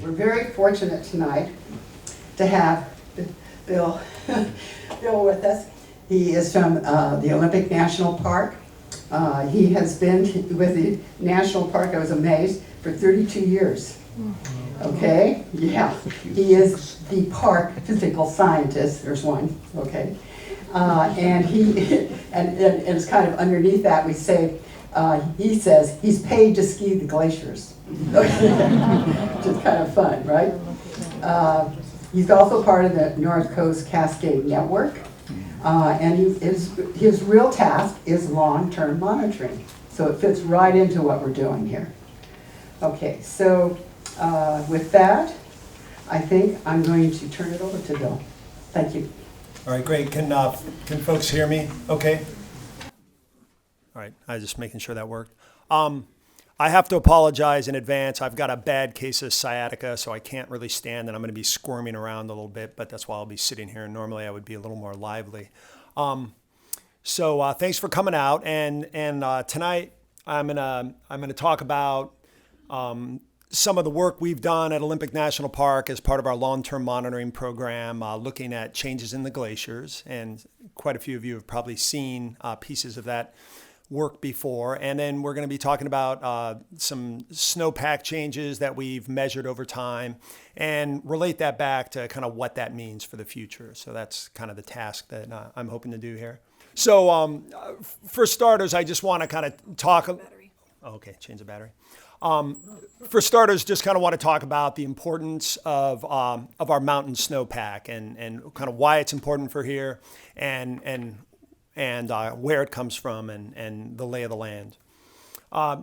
We're very fortunate tonight to have Bill, Bill with us. He is from the Olympic National Park. He has been with the National Park, I was amazed, for 32 years. Okay, yeah. He is the park physical scientist, there's one, okay. And it's kind of underneath that we say, he says he's paid to ski the glaciers. Which is kind of fun, right? He's also part of the North Coast Cascade Network. And his real task is long-term monitoring. So it fits right into what we're doing here. Okay, so with that, I think I'm going to turn it over to Bill. Thank you. All right, great. Can folks hear me okay? All right, I was just making sure that worked. I have to apologize in advance. I've got a bad case of sciatica, so I can't really stand, and I'm going to be squirming around a little bit, but that's why I'll be sitting here. Normally, I would be a little more lively. So thanks for coming out, and tonight I'm gonna talk about some of the work we've done at Olympic National Park as part of our long-term monitoring program, looking at changes in the glaciers, and quite a few of you have probably seen pieces of that work before. And then we're going to be talking about some snowpack changes that we've measured over time and relate that back to kind of what that means for the future. So that's kind of the task that I'm hoping to do here. So for starters, I just want to kind of talk. Okay, change the battery. For starters, just kind of want to talk about the importance of our mountain snowpack and kind of why it's important for here and where it comes from and the lay of the land.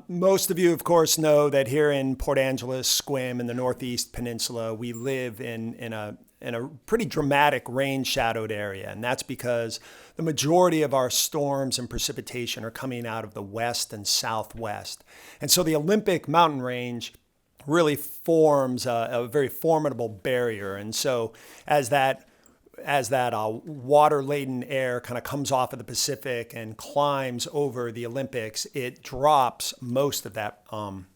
Most of you, of course, know that here in Port Angeles, Sequim, in the Northeast Peninsula, we live in a pretty dramatic rain-shadowed area, and that's because the majority of our storms and precipitation are coming out of the west and southwest. And so the Olympic mountain range really forms a very formidable barrier. And so as that water-laden air kind of comes off of the Pacific and climbs over the Olympics, it drops most of that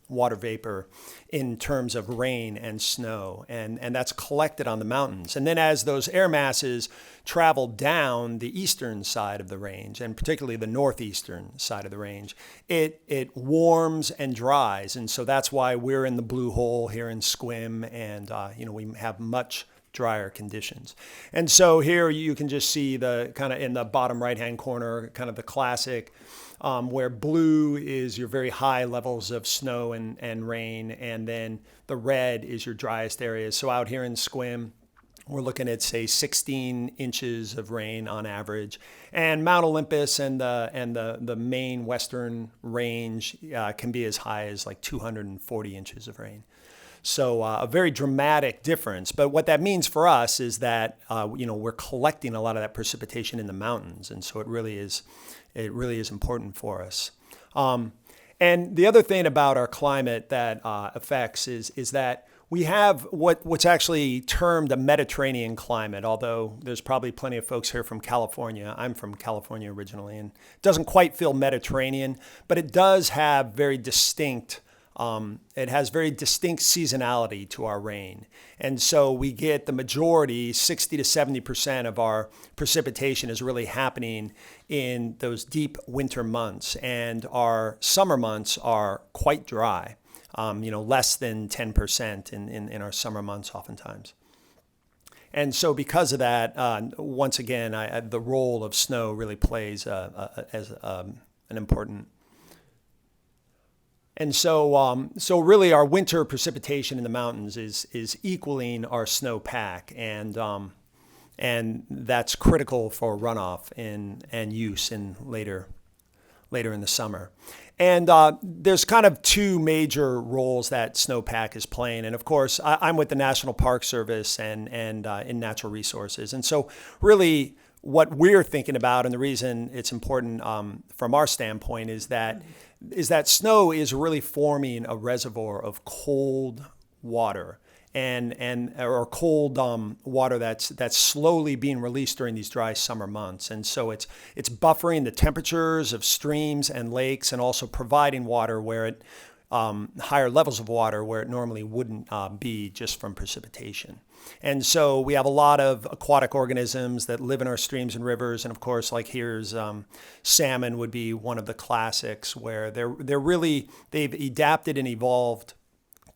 water vapor in terms of rain and snow, and that's collected on the mountains. And then as those air masses travel down the eastern side of the range, and particularly the northeastern side of the range, it warms and dries. And so that's why we're in the blue hole here in Sequim, and we have much drier conditions. And so here you can just see the kind of in the bottom right-hand corner, kind of the classic, where blue is your very high levels of snow and rain, and then the red is your driest areas. So out here in Sequim, we're looking at, say, 16 inches of rain on average. And Mount Olympus and the main western range can be as high as like 240 inches of rain. So a very dramatic difference. But what that means for us is that we're collecting a lot of that precipitation in the mountains, and so it really is important for us. And the other thing about our climate that affects is that we have what's actually termed a Mediterranean climate, although there's probably plenty of folks here from California. I'm from California originally, and it doesn't quite feel Mediterranean, but it does have very distinct seasonality to our rain. And so we get the majority, 60 to 70% of our precipitation is really happening in those deep winter months. And our summer months are quite dry, less than 10% in our summer months oftentimes. And so because of that, once again, the role of snow really plays as an important. And so really our winter precipitation in the mountains is equaling our snowpack, and that's critical for runoff and use in later in the summer. And there's kind of two major roles that snowpack is playing. And of course, I'm with the National Park Service and in natural resources. And so really what we're thinking about, and the reason it's important from our standpoint, is that snow is really forming a reservoir of cold water or cold water that's slowly being released during these dry summer months. And so it's buffering the temperatures of streams and lakes, and also providing water where higher levels of water where it normally wouldn't be just from precipitation. And so we have a lot of aquatic organisms that live in our streams and rivers. And of course, like here's salmon would be one of the classics where they've adapted and evolved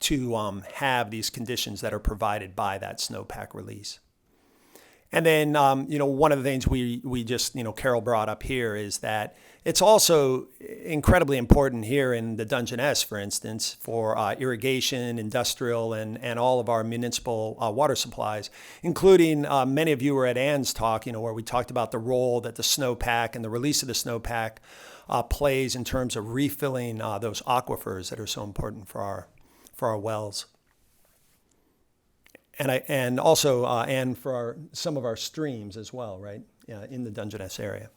to have these conditions that are provided by that snowpack release. And then, one of the things we just, Carol brought up here is that it's also incredibly important here in the Dungeness, for instance, for irrigation, industrial, and all of our municipal water supplies, including many of you were at Ann's talk, where we talked about the role that the snowpack and the release of the snowpack plays in terms of refilling those aquifers that are so important for our wells. And also for some of our streams as well, right? In the Dungeness area.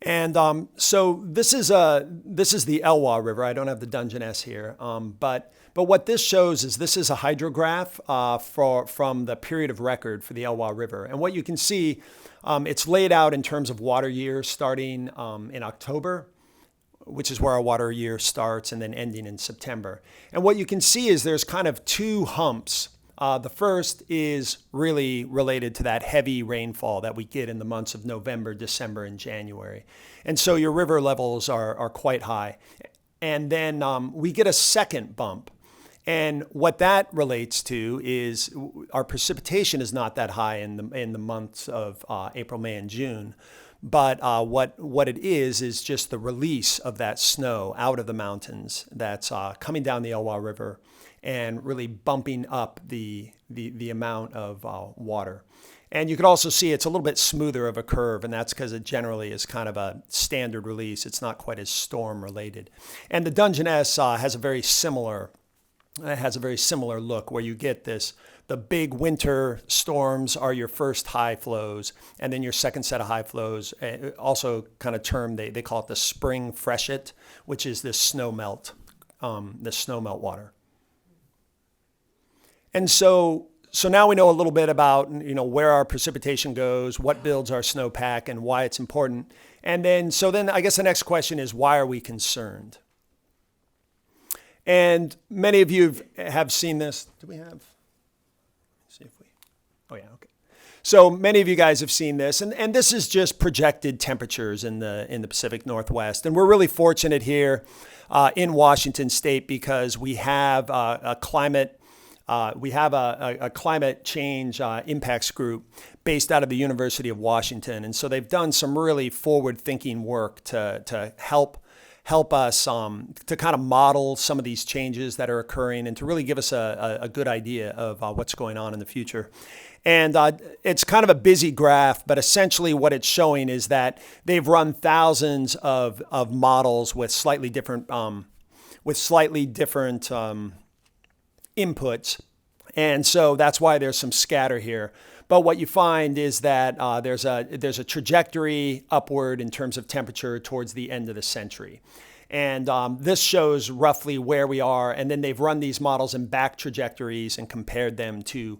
And so this is the Elwha River. I don't have the Dungeness here, but what this shows is this is a hydrograph from the period of record for the Elwha River. And what you can see, it's laid out in terms of water years starting in October, which is where our water year starts, and then ending in September. And what you can see is there's kind of two humps. The first is really related to that heavy rainfall that we get in the months of November, December, and January. And so your river levels are quite high. And then we get a second bump. And what that relates to is our precipitation is not that high in the months of April, May, and June. But what it is just the release of that snow out of the mountains that's coming down the Elwha River and really bumping up the amount of water. And you can also see it's a little bit smoother of a curve, and that's because it generally is kind of a standard release. It's not quite as storm related. And the Dungeness has a very similar look where you get the big winter storms are your first high flows, and then your second set of high flows, also kind of termed, they call it the spring freshet, which is this snow melt water. And so now we know a little bit about, where our precipitation goes, what builds our snowpack, and why it's important. And then I guess the next question is, why are we concerned? And many of you have seen this. Do we have? Oh yeah, okay. So many of you guys have seen this, and this is just projected temperatures in the Pacific Northwest. And we're really fortunate here in Washington State because we have a climate change impacts group based out of the University of Washington. And so they've done some really forward-thinking work to help us to kind of model some of these changes that are occurring and to really give us a good idea of what's going on in the future. And it's kind of a busy graph, but essentially what it's showing is that they've run thousands of models with slightly different inputs. And so that's why there's some scatter here. But what you find is that there's a trajectory upward in terms of temperature towards the end of the century. And this shows roughly where we are. And then they've run these models in back trajectories and compared them to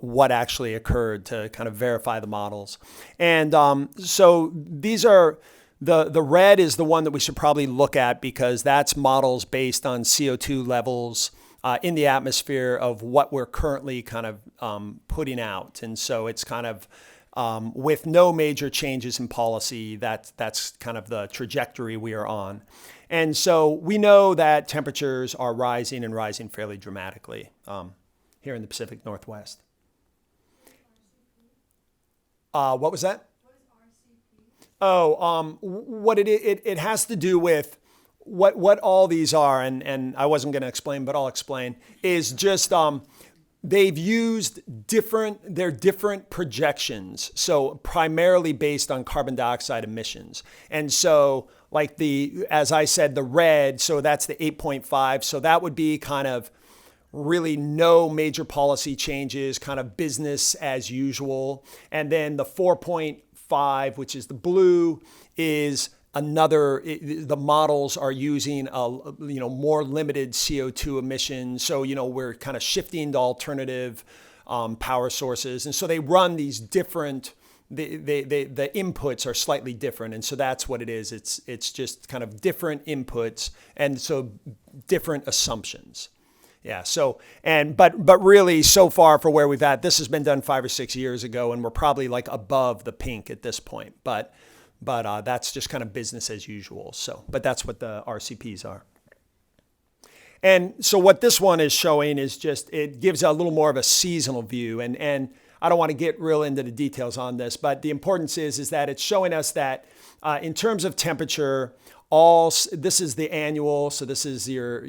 what actually occurred to kind of verify the models. And so these are, the red is the one that we should probably look at because that's models based on CO2 levels in the atmosphere of what we're currently kind of putting out. And so it's kind of with no major changes in policy, that's kind of the trajectory we are on. And so we know that temperatures are rising and rising fairly dramatically here in the Pacific Northwest. What was that? Oh, what it has to do with what all these are, and I wasn't going to explain, but I'll explain, is just they've used different projections, so primarily based on carbon dioxide emissions. And so like as I said, the red, so that's the 8.5, so that would be kind of really no major policy changes, kind of business as usual. And then the 4.5, which is the blue, is the models are using more limited CO2 emissions. So we're kind of shifting to alternative power sources, and so they run these different the inputs are slightly different, and so that's what it is. It's just kind of different inputs, and so different assumptions. Yeah. So but really, so far for where we've at, this has been done 5 or 6 years ago, and we're probably like above the pink at this point. But that's just kind of business as usual. So, but that's what the RCPs are. And so what this one is showing is just, it gives a little more of a seasonal view. And I don't want to get real into the details on this, but the importance is that it's showing us that in terms of temperature, this is the annual. So this is your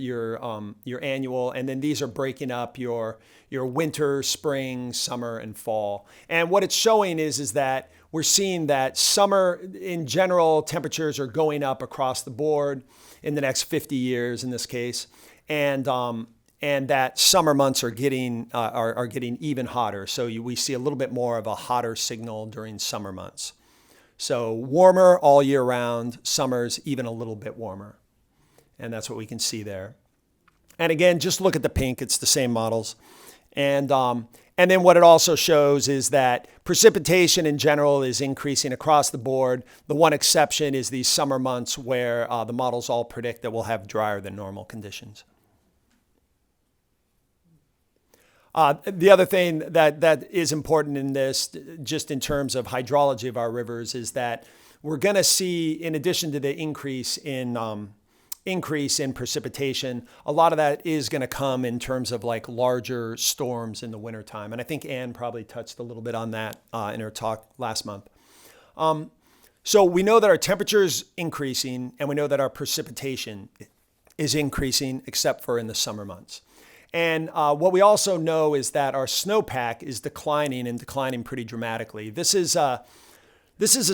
annual. And then these are breaking up your winter, spring, summer, and fall. And what it's showing is that we're seeing that summer, in general, temperatures are going up across the board in the next 50 years in this case. And that summer months are getting even hotter. So we see a little bit more of a hotter signal during summer months. So warmer all year round, summers even a little bit warmer. And that's what we can see there. And again, just look at the pink, it's the same models. And then what it also shows is that precipitation in general is increasing across the board. The one exception is these summer months where the models all predict that we'll have drier than normal conditions. The other thing that is important in this, just in terms of hydrology of our rivers, is that we're going to see, in addition to the increase in precipitation, a lot of that is going to come in terms of like larger storms in the wintertime. And I think Anne probably touched a little bit on that in her talk last month. So we know that our temperature is increasing, and we know that our precipitation is increasing, except for in the summer months. And what we also know is that our snowpack is declining, and declining pretty dramatically. This is a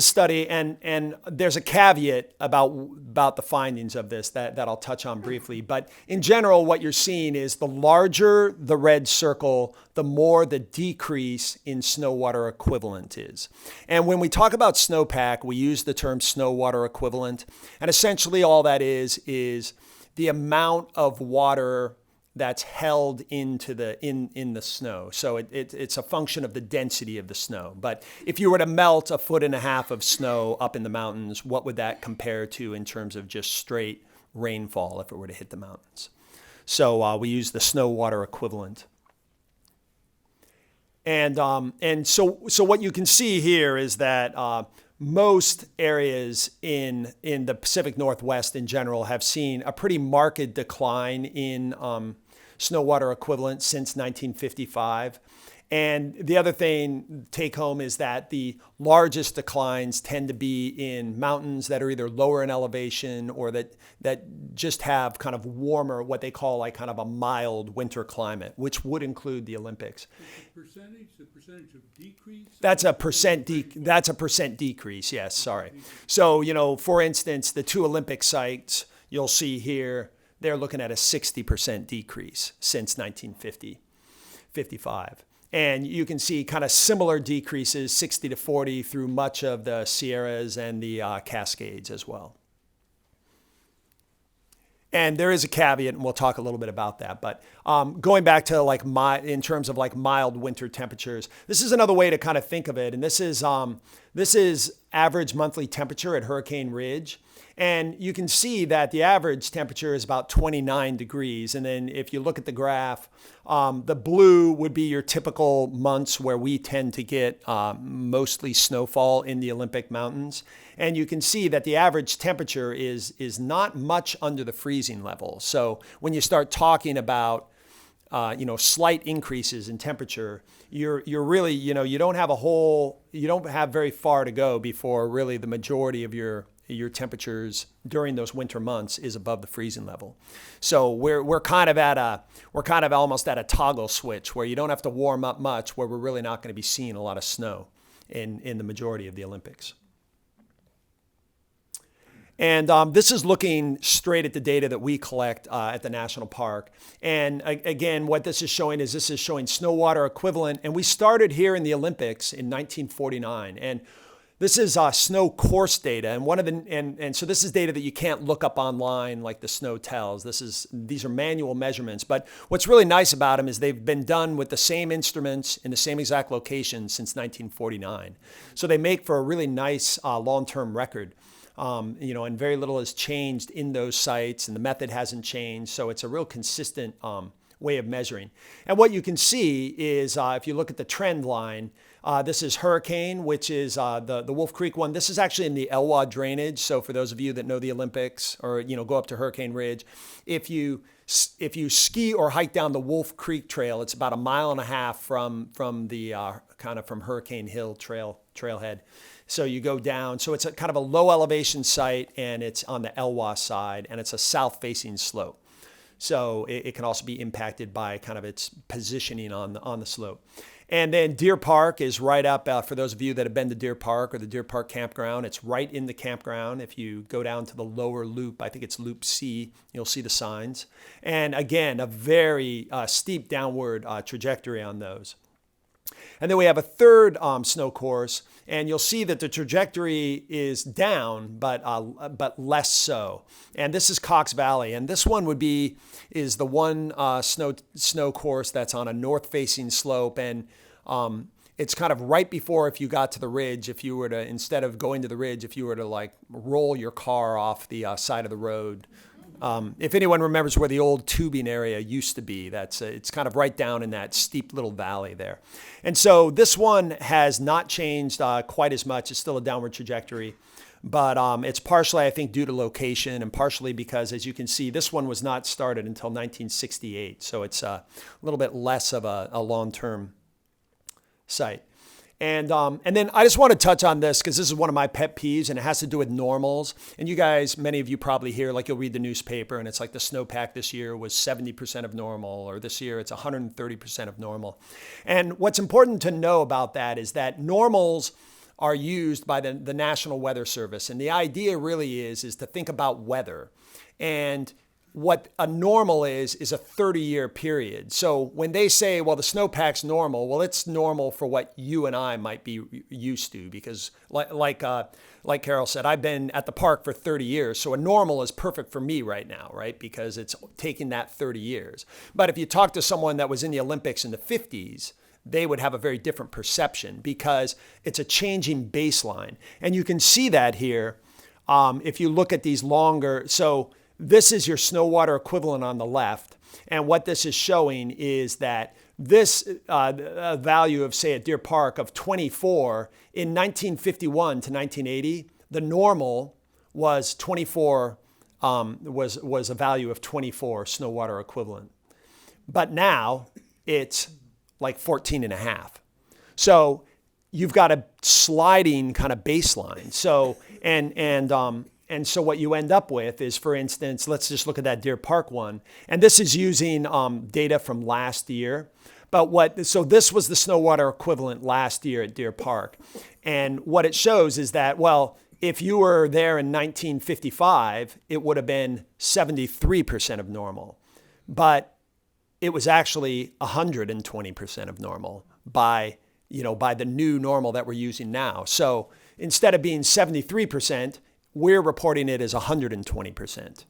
study, and there's a caveat about the findings of this that I'll touch on briefly. But in general, what you're seeing is the larger the red circle, the more the decrease in snow water equivalent is. And when we talk about snowpack, we use the term snow water equivalent. And essentially all that is the amount of water that's held into in the snow. So it's a function of the density of the snow. But if you were to melt 1.5 feet of snow up in the mountains, what would that compare to in terms of just straight rainfall if it were to hit the mountains? So we use the snow water equivalent. And so what you can see here is that most areas in the Pacific Northwest in general have seen a pretty marked decline in snow water equivalent since 1955. And the other thing take home is that the largest declines tend to be in mountains that are either lower in elevation or that just have kind of warmer, what they call like kind of a mild winter climate, which would include the Olympics. The percentage of decrease? That's a percent decrease, yes, sorry. So, for instance, the 2 Olympic sites you'll see here, they're looking at a 60% decrease since 1955. And you can see kind of similar decreases, 60 to 40, through much of the Sierras and the Cascades as well. And there is a caveat, and we'll talk a little bit about that. But going back to like in terms of like mild winter temperatures, this is another way to kind of think of it. And this is average monthly temperature at Hurricane Ridge. And you can see that the average temperature is about 29 degrees. And then if you look at the graph, the blue would be your typical months where we tend to get mostly snowfall in the Olympic Mountains. And you can see that the average temperature is not much under the freezing level. So when you start talking about slight increases in temperature, you're really, you don't have very far to go before really the majority of your temperatures during those winter months is above the freezing level. So we're kind of almost at a toggle switch where you don't have to warm up much, where we're really not going to be seeing a lot of snow in the majority of the Olympics. And this is looking straight at the data that we collect at the national park. And again, what this is showing snow water equivalent. And we started here in the Olympics in 1949. And This is snow course data, and and so this is data that you can't look up online like the snow tells. These are manual measurements, but what's really nice about them is they've been done with the same instruments in the same exact location since 1949. So they make for a really nice long-term record. And very little has changed in those sites, and the method hasn't changed. So it's a real consistent way of measuring. And what you can see is if you look at the trend line, this is Hurricane, which is the Wolf Creek one. This is actually in the Elwha drainage. So for those of you that know the Olympics or go up to Hurricane Ridge, if you ski or hike down the Wolf Creek Trail, it's about 1.5 miles from the from Hurricane Hill trailhead. So you go down. So it's a kind of a low elevation site, and it's on the Elwha side, and it's a south-facing slope. So it can also be impacted by kind of its positioning on the slope. And then Deer Park is right up, for those of you that have been to Deer Park or the Deer Park campground, it's right in the campground. If you go down to the lower loop, I think it's Loop C, you'll see the signs. And again, a very steep downward trajectory on those. And then we have a third snow course, and you'll see that the trajectory is down, but less so. And this is Cox Valley, and this one is the one snow course that's on a north-facing slope, and it's kind of right before if you got to the ridge. If you were to, instead of going to the ridge, if you were to like roll your car off the side of the road. If anyone remembers where the old tubing area used to be, it's kind of right down in that steep little valley there. And so this one has not changed quite as much. It's still a downward trajectory, but it's partially, I think, due to location, and partially because, as you can see, this one was not started until 1968. So it's a little bit less of a long-term site. And then I just want to touch on this because this is one of my pet peeves, and it has to do with normals. And you guys, many of you probably hear, like you'll read the newspaper, and it's like the snowpack this year was 70% of normal, or this year it's 130% of normal. And what's important to know about that is that normals are used by the National Weather Service. And the idea really is to think about weather. And what a normal is a 30-year period. So when they say, well, the snowpack's normal, well, it's normal for what you and I might be used to, because like Carol said, I've been at the park for 30 years. So a normal is perfect for me right now, right? Because it's taken that 30 years. But if you talk to someone that was in the Olympics in the 50s, they would have a very different perception because it's a changing baseline. And you can see that here if you look at these longer. So this is your snow water equivalent on the left. And what this is showing is that this value of, say, at Deer Park of 24, in 1951 to 1980, the normal was 24, was a value of 24 snow water equivalent. But now it's like 14 and a half. So you've got a sliding kind of baseline. So, and so what you end up with is, for instance, let's just look at that Deer Park one. And this is using data from last year. So this was the snow water equivalent last year at Deer Park. And what it shows is that, well, if you were there in 1955, it would have been 73% of normal. But it was actually 120% of normal by the new normal that we're using now. So instead of being 73%, we're reporting it as 120%.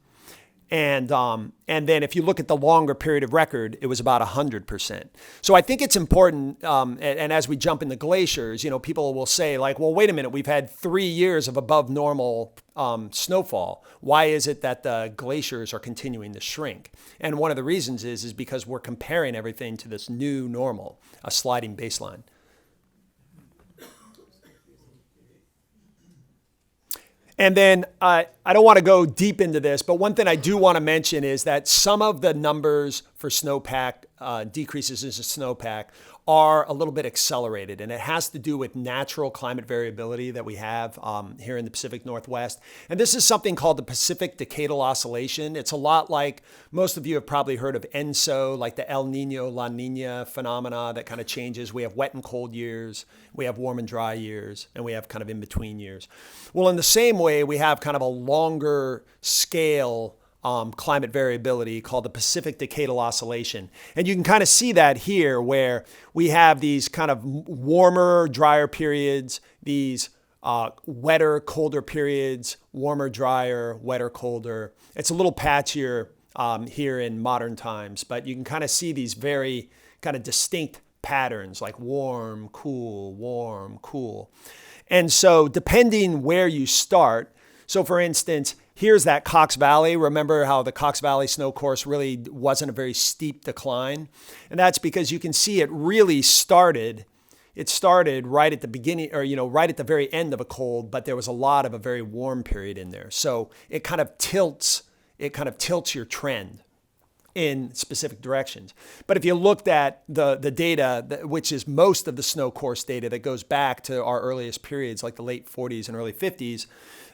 And then if you look at the longer period of record, it was about 100%. So I think it's important, and as we jump into glaciers, people will say like, well, wait a minute, we've had 3 years of above normal snowfall. Why is it that the glaciers are continuing to shrink? And one of the reasons is because we're comparing everything to this new normal, a sliding baseline. And then I don't want to go deep into this, but one thing I do want to mention is that some of the numbers for snowpack, decreases in snowpack, are a little bit accelerated. And it has to do with natural climate variability that we have here in the Pacific Northwest. And this is something called the Pacific Decadal Oscillation. It's a lot like, most of you have probably heard of ENSO, like the El Nino, La Nina phenomena that kind of changes. We have wet and cold years, we have warm and dry years, and we have kind of in-between years. Well, in the same way, we have kind of a longer scale climate variability called the Pacific Decadal Oscillation. And you can kind of see that here where we have these kind of warmer, drier periods, these wetter, colder periods, warmer, drier, wetter, colder. It's a little patchier here in modern times, but you can kind of see these very kind of distinct patterns like warm, cool, warm, cool. And so depending where you start, so for instance, here's that Cox Valley. Remember how the Cox Valley snow course really wasn't a very steep decline? And that's because you can see it really started. It started right at the beginning, or right at the very end of a cold, but there was a lot of a very warm period in there. So it kind of tilts your trend in specific directions. But if you looked at the data, which is most of the snow course data that goes back to our earliest periods, like the late 40s and early 50s,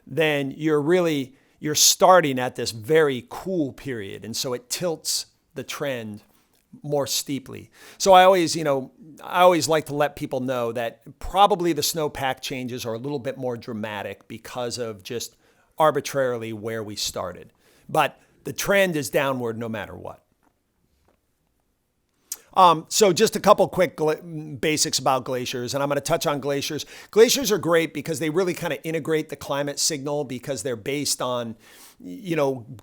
then you're starting at this very cool period. And so it tilts the trend more steeply. So I always like to let people know that probably the snowpack changes are a little bit more dramatic because of just arbitrarily where we started. But the trend is downward no matter what. So just a couple quick basics about glaciers, and I'm going to touch on glaciers. Glaciers are great because they really kind of integrate the climate signal because they're based on,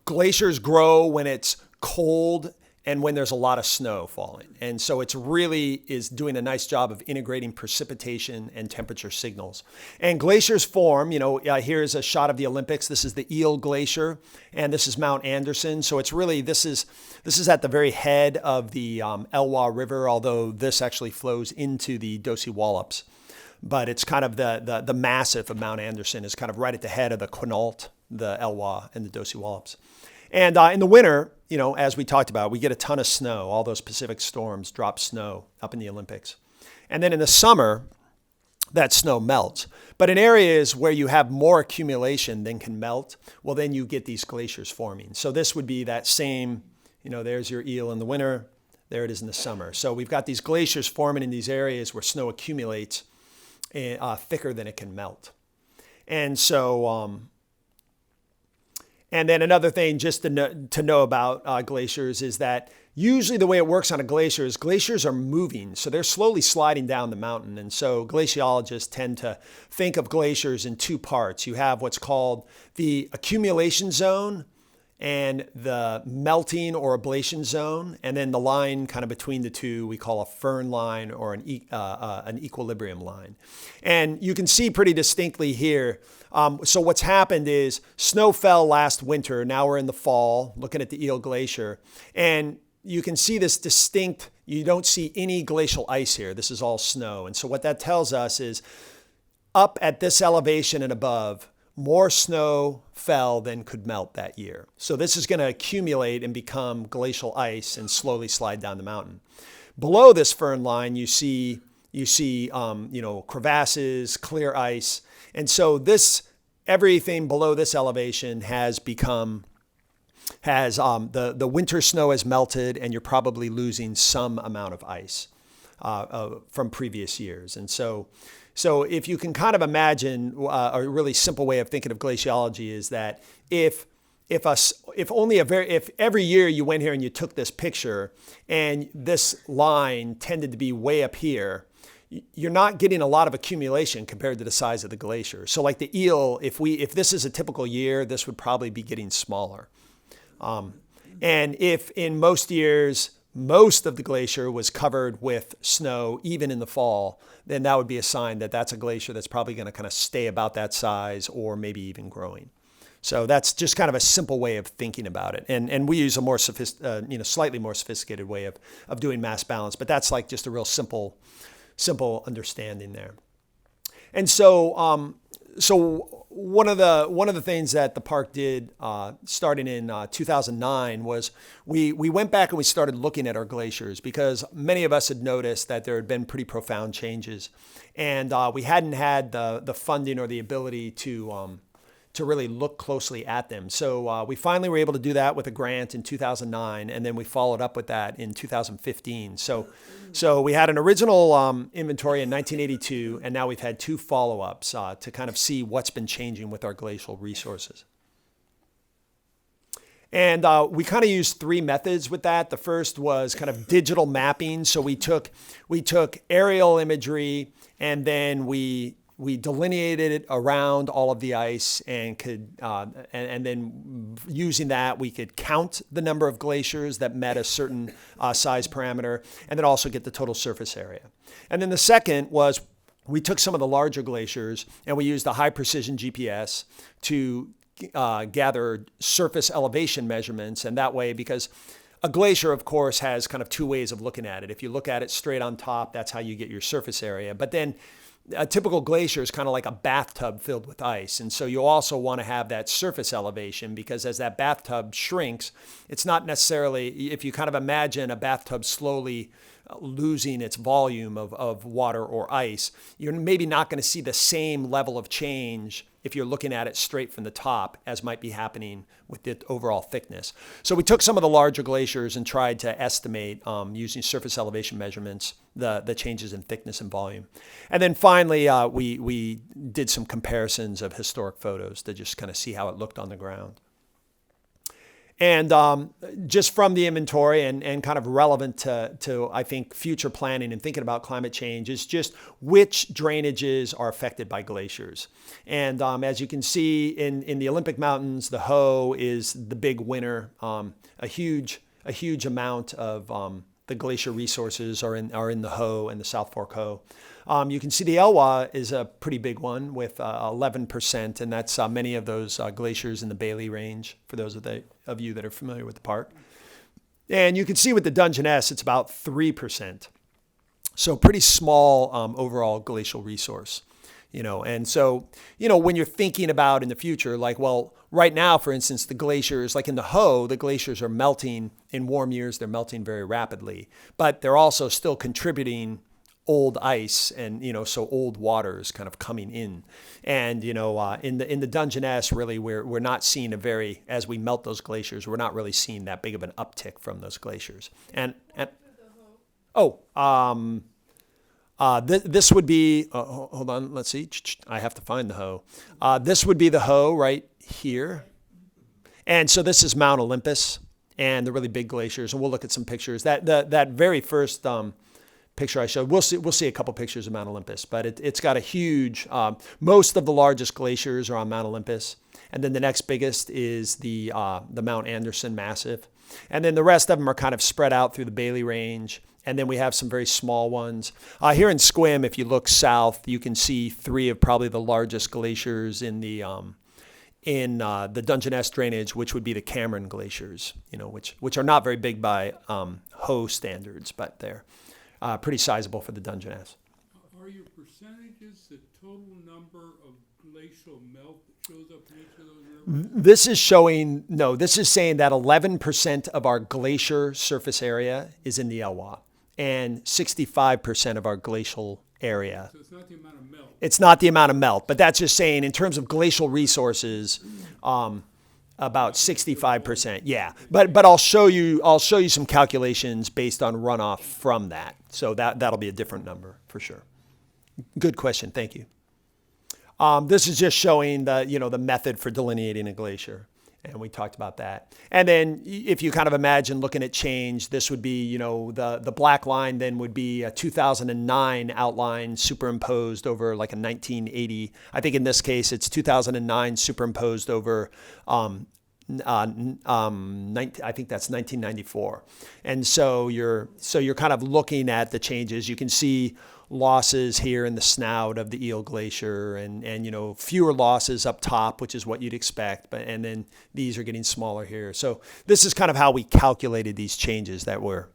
glaciers grow when it's cold and when there's a lot of snow falling. And so it's really is doing a nice job of integrating precipitation and temperature signals. And glaciers form, here's a shot of the Olympics. This is the Eel Glacier, and this is Mount Anderson. So it's really, this is at the very head of the Elwha River, although this actually flows into the Dosi Wallops. But it's kind of the massif of Mount Anderson is kind of right at the head of the Quinault, the Elwha, and the Dosi Wallops. And in the winter, as we talked about, we get a ton of snow. All those Pacific storms drop snow up in the Olympics. And then in the summer, that snow melts. But in areas where you have more accumulation than can melt, well, then you get these glaciers forming. So this would be that same, there's your eel in the winter. There it is in the summer. So we've got these glaciers forming in these areas where snow accumulates thicker than it can melt. And so... And then another thing just to know about glaciers is that usually the way it works on a glacier is glaciers are moving. So they're slowly sliding down the mountain. And so glaciologists tend to think of glaciers in two parts. You have what's called the accumulation zone and the melting or ablation zone. And then the line kind of between the two we call a firn line or an equilibrium line. And you can see pretty distinctly here. So what's happened is snow fell last winter. Now we're in the fall, looking at the Eel Glacier. And you can see this distinct, you don't see any glacial ice here. This is all snow. And so what that tells us is up at this elevation and above, more snow fell than could melt that year. So this is going to accumulate and become glacial ice and slowly slide down the mountain. Below this firn line, you see crevasses, clear ice. And so everything below this elevation has the winter snow has melted, and you're probably losing some amount of ice from previous years. And so if you can kind of imagine a really simple way of thinking of glaciology is that if every year you went here and you took this picture and this line tended to be way up here, you're not getting a lot of accumulation compared to the size of the glacier. So like the eel, if this is a typical year, this would probably be getting smaller. And if in most years, most of the glacier was covered with snow, even in the fall, then that would be a sign that that's a glacier that's probably going to kind of stay about that size or maybe even growing. So that's just kind of a simple way of thinking about it. And we use a more slightly more sophisticated way of doing mass balance, but that's like just a real simple understanding there. And so one of the things that the park did starting in 2009 was we went back and we started looking at our glaciers because many of us had noticed that there had been pretty profound changes, and we hadn't had the funding or the ability to really look closely at them. So we finally were able to do that with a grant in 2009, and then we followed up with that in 2015. So we had an original inventory in 1982, and now we've had two follow-ups to kind of see what's been changing with our glacial resources. And we kind of used three methods with that. The first was kind of digital mapping. So we took aerial imagery, and then we we delineated it around all of the ice and could, and then using that, we could count the number of glaciers that met a certain size parameter, and then also get the total surface area. And then the second was we took some of the larger glaciers and we used a high precision GPS to gather surface elevation measurements. And that way, because a glacier, of course, has kind of two ways of looking at it. If you look at it straight on top, that's how you get your surface area. But then a typical glacier is kind of like a bathtub filled with ice. And so you also want to have that surface elevation, because as that bathtub shrinks, it's not necessarily, if you kind of imagine a bathtub slowly losing its volume of water or ice, you're maybe not going to see the same level of change if you're looking at it straight from the top as might be happening with the overall thickness. So we took some of the larger glaciers and tried to estimate using surface elevation measurements the changes in thickness and volume. And then finally, we did some comparisons of historic photos to just kind of see how it looked on the ground. And just from the inventory and kind of relevant to, I think, future planning and thinking about climate change is just which drainages are affected by glaciers. And as you can see in the Olympic Mountains, the Hoh is the big winner. A huge amount of the glacier resources are in the Hoh and the South Fork Hoh. You can see the Elwha is a pretty big one with 11%, and that's many of those glaciers in the Bailey Range, for those of you that are familiar with the park. And you can see with the Dungeness, it's about 3%. So pretty small overall glacial resource, And so, when you're thinking about in the future, like, well, right now, for instance, the glaciers, like in the Hoh, the glaciers are melting in warm years. They're melting very rapidly, but they're also still contributing old ice and, so old water is kind of coming in. And, in the Dungeness, really, we're not seeing as we melt those glaciers, we're not really seeing that big of an uptick from those glaciers. This would be, hold on, let's see. I have to find the Hoh. This would be the Hoh right here. And so this is Mount Olympus and the really big glaciers. And we'll look at some pictures. That very first picture I showed, we'll see a couple pictures of Mount Olympus, but it's got a huge, most of the largest glaciers are on Mount Olympus. And then the next biggest is the Mount Anderson Massif. And then the rest of them are kind of spread out through the Bailey Range. And then we have some very small ones. Here in Squim, if you look south, you can see three of probably the largest glaciers in the Dungeness drainage, which would be the Cameron glaciers, which are not very big by Hoh standards, but they're pretty sizable for the Dungeness. Are your percentages the total number of glacial melt that shows up in each of those numbers? This is saying that 11% of our glacier surface area is in the Elwha and 65% of our glacial area. So it's not the amount of melt. It's not the amount of melt, but that's just saying in terms of glacial resources, about 65%. Yeah, but I'll show you some calculations based on runoff from that. So that'll be a different number for sure. Good question. Thank you. This is just showing the method for delineating a glacier, and we talked about that. And then if you kind of imagine looking at change, this would be the black line then would be a 2009 outline superimposed over like a 1980. I think in this case it's 2009 superimposed over I think that's 1994. And so you're kind of looking at the changes. You can see losses here in the snout of the Eel Glacier and fewer losses up top, which is what you'd expect. And then these are getting smaller here. So this is kind of how we calculated these changes that we're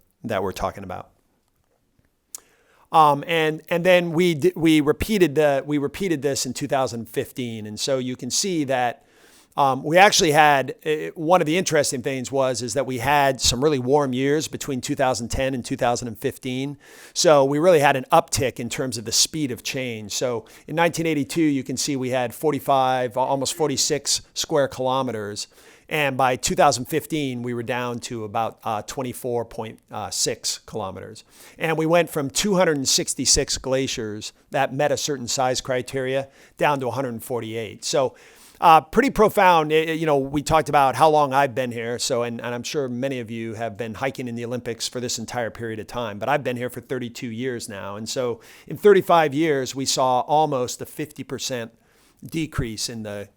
talking about. And then we repeated this in 2015. And so you can see that we actually had, one of the interesting things is that we had some really warm years between 2010 and 2015. So we really had an uptick in terms of the speed of change. So in 1982, you can see we had 45, almost 46 square kilometers. And by 2015, we were down to about 24.6 kilometers. And we went from 266 glaciers that met a certain size criteria down to 148. So pretty profound. We talked about how long I've been here. So, and I'm sure many of you have been hiking in the Olympics for this entire period of time, but I've been here for 32 years now. And so in 35 years, we saw almost a 50% decrease in the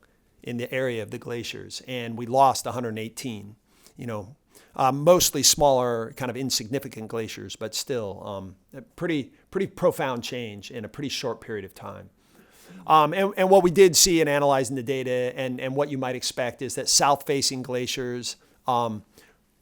area of the glaciers, and we lost 118, mostly smaller, kind of insignificant glaciers, but still a pretty profound change in a pretty short period of time. And what we did see in analyzing the data and what you might expect is that south-facing glaciers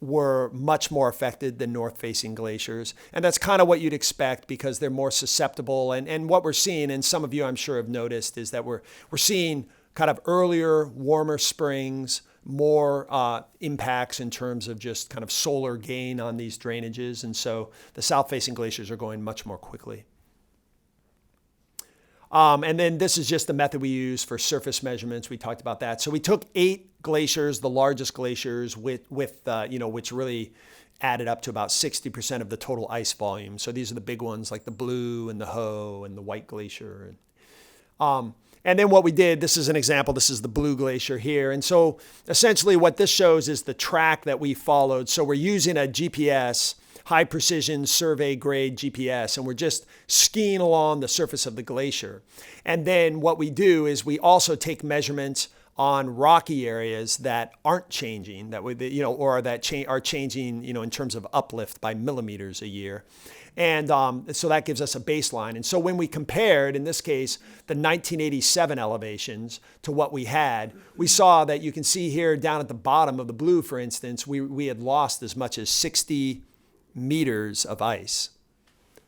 were much more affected than north-facing glaciers. And that's kind of what you'd expect because they're more susceptible. And what we're seeing, and some of you I'm sure have noticed, is that we're seeing kind of earlier, warmer springs, more impacts in terms of just kind of solar gain on these drainages. And so the south-facing glaciers are going much more quickly. And then this is just the method we use for surface measurements. We talked about that. So we took 8 glaciers, the largest glaciers, which really added up to about 60% of the total ice volume. So these are the big ones like the Blue and the Ho and the White Glacier. And then what we did, this is an example, this is the Blue Glacier here. And so essentially what this shows is the track that we followed. So we're using a GPS, high precision survey grade GPS, and we're just skiing along the surface of the glacier. And then what we do is we also take measurements on rocky areas that aren't changing, or that are changing, in terms of uplift by millimeters a year. And so that gives us a baseline. And so when we compared, in this case, the 1987 elevations to what we had, we saw that you can see here down at the bottom of the Blue, for instance, we had lost as much as 60 meters of ice.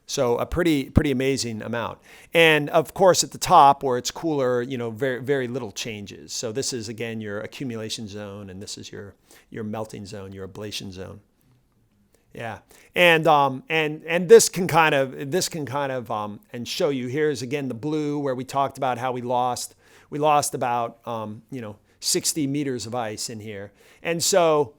So a pretty amazing amount. And of course, at the top where it's cooler, very, very little changes. So this is, again, your accumulation zone, and this is your melting zone, your ablation zone. Yeah, and this can kind of and show you. Here's again the Blue where we talked about how we lost about 60 meters of ice in here, and so,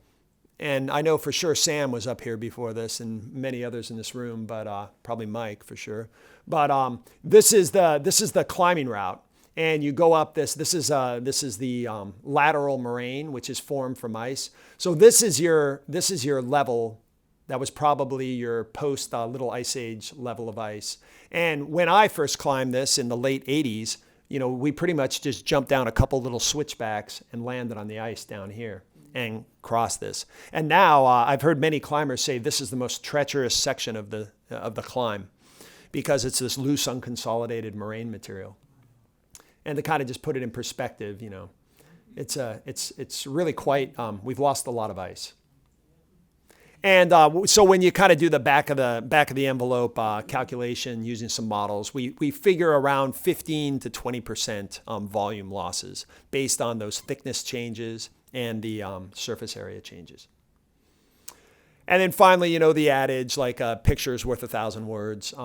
and I know for sure Sam was up here before this, and many others in this room, but probably Mike for sure. But this is the climbing route, and you go up this. This is the lateral moraine, which is formed from ice. So this is your level. That was probably your post Little Ice Age level of ice. And when I first climbed this in the late 80s, we pretty much just jumped down a couple little switchbacks and landed on the ice down here and crossed this. And now I've heard many climbers say this is the most treacherous section of the climb because it's this loose, unconsolidated moraine material. And to kind of just put it in perspective, it's really quite. We've lost a lot of ice. And so when you kind of do the back of the envelope calculation using some models, we figure around 15 to 20% volume losses based on those thickness changes and the surface area changes. And then finally, the adage like a picture is worth 1,000 words.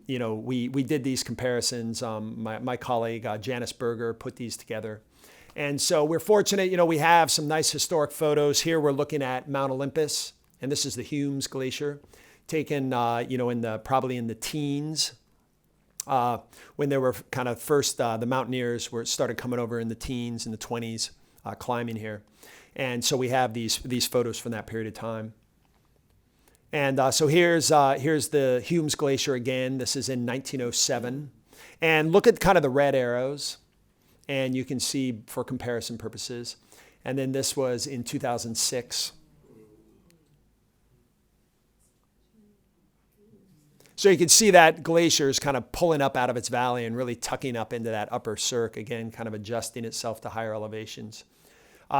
We did these comparisons. My colleague Janice Berger put these together. And so we're fortunate, we have some nice historic photos. Here we're looking at Mount Olympus. And this is the Humes Glacier, taken, probably in the teens, when there were kind of first the mountaineers started coming over in the teens, in the 20s, climbing here, and so we have these photos from that period of time. And so here's the Humes Glacier again. This is in 1907, and look at kind of the red arrows, and you can see for comparison purposes. And then this was in 2006. So you can see that glacier is kind of pulling up out of its valley and really tucking up into that upper cirque, again, kind of adjusting itself to higher elevations.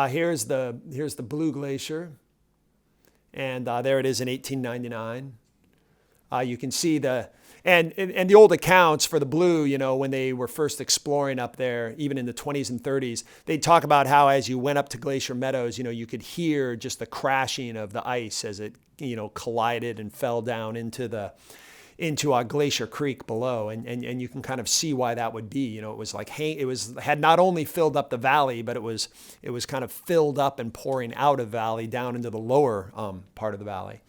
Here's the Blue Glacier, and there it is in 1899. You can see and the old accounts for the Blue, when they were first exploring up there, even in the 20s and 30s, they'd talk about how as you went up to Glacier Meadows, you could hear just the crashing of the ice as it, collided and fell down into the into Glacier Creek below, and you can kind of see why that would be. It was like, hey, had not only filled up the valley, but it was kind of filled up and pouring out of the valley down into the lower part of the valley.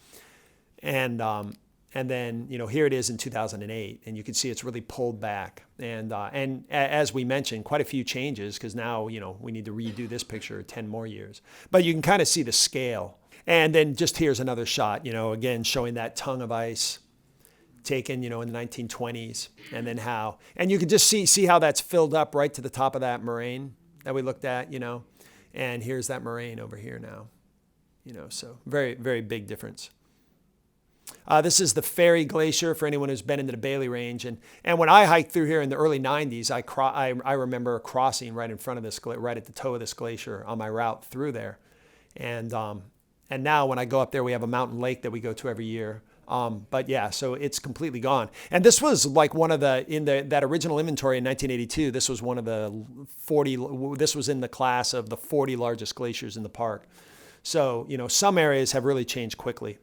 And then, here it is in 2008, and you can see it's really pulled back. And as we mentioned, quite a few changes, because now, we need to redo this picture 10 more years. But you can kind of see the scale. And then just here's another shot, again, showing that tongue of ice taken, in the 1920s, and then and you can just see how that's filled up right to the top of that moraine that we looked at, and here's that moraine over here now, so very, very big difference. This is the Ferry Glacier for anyone who's been into the Bailey Range. And when I hiked through here in the early 90s, I remember crossing right in front of this, right at the toe of this glacier on my route through there. And now when I go up there, we have a mountain lake that we go to every year. But yeah, so it's completely gone. And this was like one of that original inventory in 1982, this was one of the 40, this was in the class of the 40 largest glaciers in the park. So, some areas have really changed quickly.